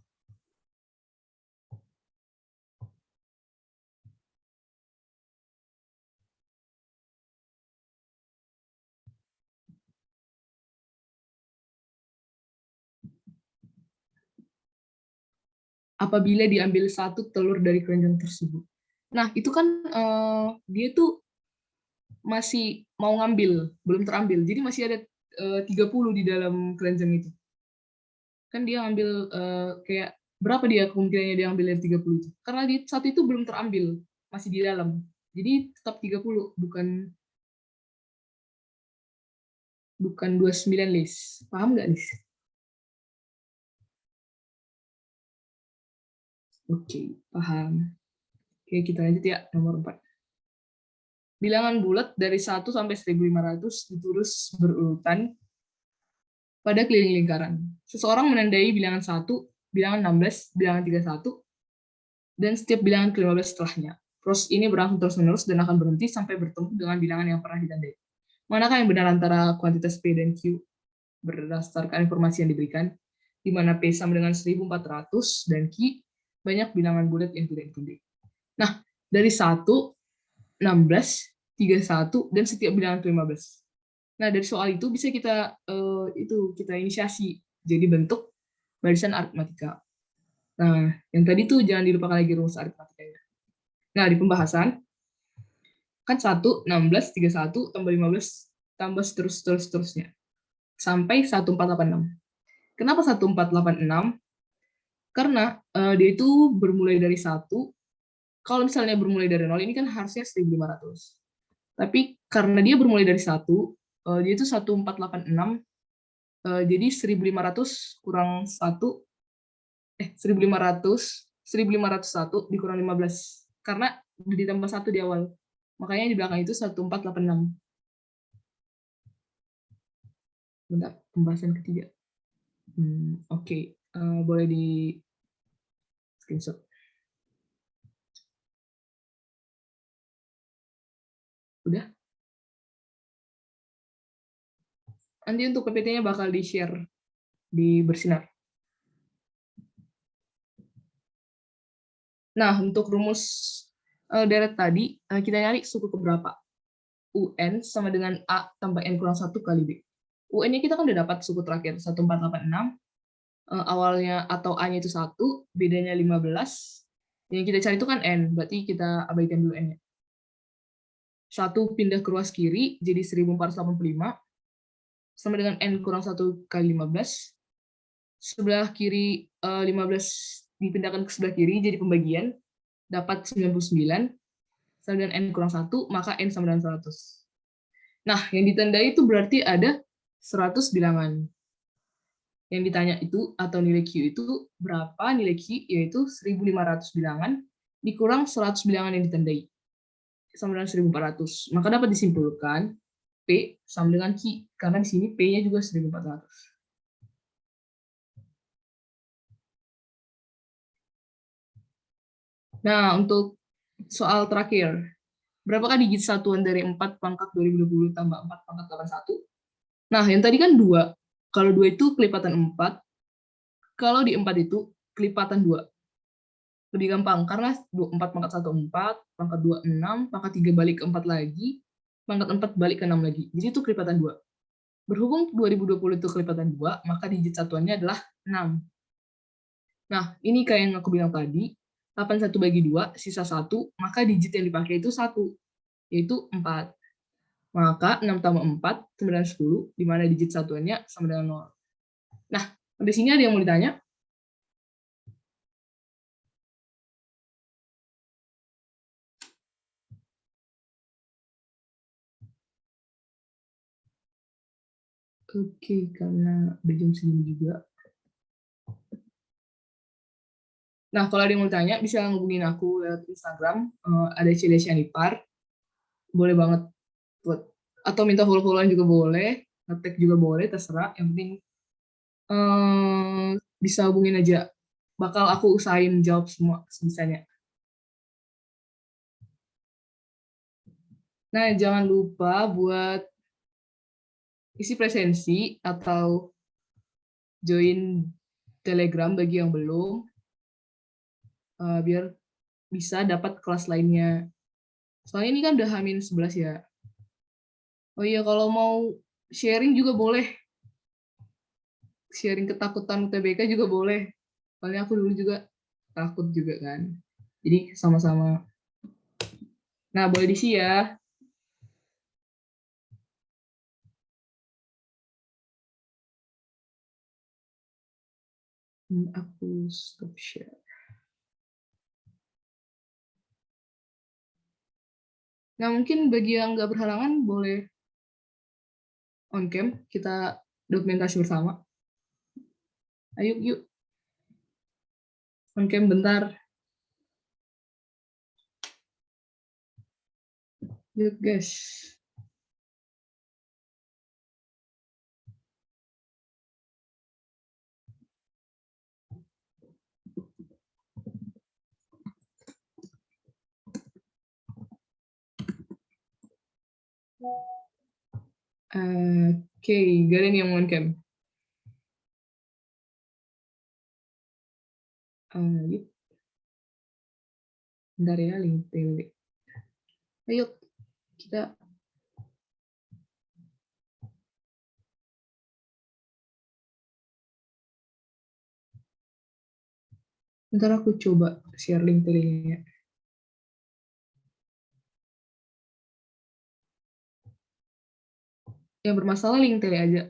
Speaker 1: Apabila diambil satu telur dari keranjang tersebut. Nah, itu kan dia tuh masih mau ngambil, belum terambil. Jadi masih ada 30 di dalam keranjang itu. Kan dia ngambil kayak berapa dia kemungkinannya dia ambil dari 30 itu? Karena di satu itu belum terambil, masih di dalam. Jadi tetap 30, bukan 29, Lis. Paham nggak, Lis? Oke, paham. Oke, kita lanjut ya, nomor 4. Bilangan bulat dari 1 sampai 1500 ditulis berurutan pada keliling lingkaran. Seseorang menandai bilangan 1, bilangan 16, bilangan 31, dan setiap bilangan ke-15 setelahnya. Proses ini berlangsung terus-menerus dan akan berhenti sampai bertemu dengan bilangan yang pernah ditandai. Manakah yang benar antara kuantitas P dan Q berdasarkan informasi yang diberikan, di mana P sama dengan 1400 dan Q banyak bilangan bulat yang tidak ditandai. Nah, dari 1, 16, 31, dan setiap bilangan ke-15. Nah, dari soal itu bisa kita kita inisiasi jadi bentuk barisan aritmatika. Nah, yang tadi tuh jangan dilupakan lagi rumus aritmatikanya. Nah, di pembahasan kan 1, 16, 31 tambah 15 tambah seterusnya sampai 1486. Kenapa 1486? Karena dia itu bermulai dari 1. Kalau misalnya bermulai dari 0, ini kan harusnya 1500. Tapi karena dia bermulai dari 1, dia itu 1486, jadi 1500 kurang 1, 1501 dikurang 15. Karena ditambah 1 di awal. Makanya di belakang itu 1486. Bentar, pembahasan ketiga. Oke. Boleh di screenshot. Udah? Nanti untuk PPT-nya bakal di-share di Bersinar. Nah, untuk rumus deret tadi, kita nyari suku keberapa. UN sama dengan A tambah N kurang 1 kali B. UN-nya kita kan udah dapat suku terakhir, 1486. Awalnya atau A-nya itu 1, bedanya 15. Yang kita cari itu kan N, berarti kita abaikan dulu N-nya. 1 pindah ke ruas kiri, jadi 1485. Sama dengan N kurang 1 kali 15. Sebelah kiri 15 dipindahkan ke sebelah kiri, jadi pembagian. Dapat 99. Sama dengan N kurang 1, maka N sama dengan 100. Nah, yang ditandai itu berarti ada 100 bilangan. Yang ditanya itu, atau nilai Q itu, berapa nilai Q, yaitu 1500 bilangan, dikurang 100 bilangan yang ditandai. Sama dengan 1400. Maka dapat disimpulkan, P sama dengan Q, karena di sini P-nya juga 1400. Nah, untuk soal terakhir, berapakah digit satuan dari 4 pangkat 2020 tambah 4 pangkat 81? Nah, yang tadi kan 2. Kalau 2 itu kelipatan 4. Kalau di 4 itu kelipatan 2. Lebih gampang, karena 4 pangkat 1, 4, pangkat 2, 6, pangkat 3 balik ke 4 lagi, pangkat 4 balik ke 6 lagi. Jadi itu kelipatan 2. Berhubung 2020 itu kelipatan 2, maka digit satuannya adalah 6. Nah, ini kayak yang aku bilang tadi, 81 bagi 2, sisa 1, maka digit yang dipakai itu 1, yaitu 4. Maka 6 tambah 4, 9, 10, di mana digit satuannya sama dengan 0. Nah, di sini ada yang mau ditanya? Oke, karena udah jam segini juga. Nah, kalau ada yang mau tanya, bisa ngubungin aku lewat Instagram, ada Cilesyanipar. Boleh banget. Atau minta follow-followan juga boleh, nge-tag juga boleh, terserah. Yang penting bisa hubungin aja. Bakal aku usahain jawab semua sebisanya. Nah, jangan lupa buat isi presensi atau join Telegram bagi yang belum, biar bisa dapat kelas lainnya. Soalnya ini kan udah H-11 ya. Oh iya, kalau mau sharing juga boleh. Sharing ketakutan UTBK juga boleh. Soalnya aku dulu juga takut juga kan. Jadi sama-sama. Nah, boleh diisi ya. Aku stop share. Nah, mungkin bagi yang nggak berhalangan boleh on cam, kita dokumentasi bersama. Ayo, yuk. On cam bentar. Yuk, guys. Oke, gak ada nih yang on cam. Yuk. Bentar ya, link TWD. Ayo, kita bentar aku coba share link TWD-nya. Yang bermasalah link tele aja.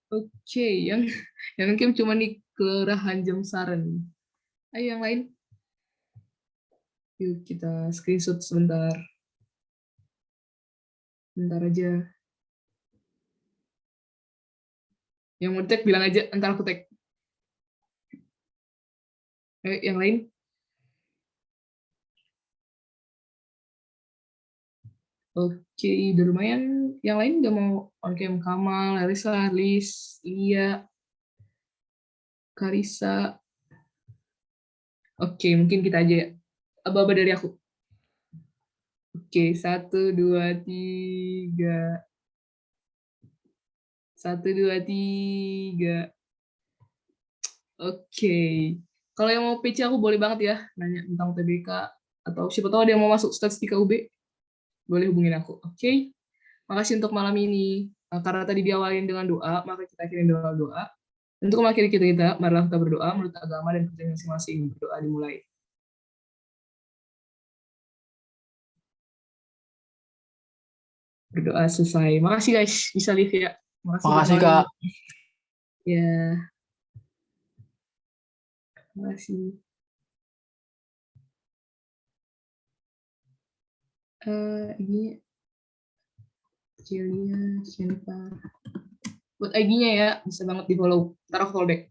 Speaker 1: Oke, yang mungkin cuma di Kelurahan Jemsaren. Ayo yang lain. Yuk kita screenshot sebentar. Bentar aja. Yang mau tag bilang aja, entar aku tag. Ayo yang lain. Oke, udah lumayan. Yang lain nggak mau on cam? Kamal, Larissa, Liz, Iya, Karisa. Oke, mungkin kita aja ya. Aba-aba dari aku. Oke, 1, 2, 3. 1, 2, 3. Oke. Kalau yang mau PC aku boleh banget ya nanya tentang TBK atau siapa tahu ada yang mau masuk statistika UB, boleh hubungin aku. Oke. Makasih untuk malam ini. Karena tadi diawalin dengan doa, maka kita akhirin dengan doa. Untuk mengakhiri kita, marilah kita berdoa menurut agama dan percaya masing-masing. Berdoa dimulai. Berdoa selesai. Makasih guys, bisa live ya.
Speaker 2: Makasih Kak.
Speaker 1: Ya. Makasih. Ini Celia, Sienta. Buat IG-nya ya, bisa banget di follow. Ntar aku follow back.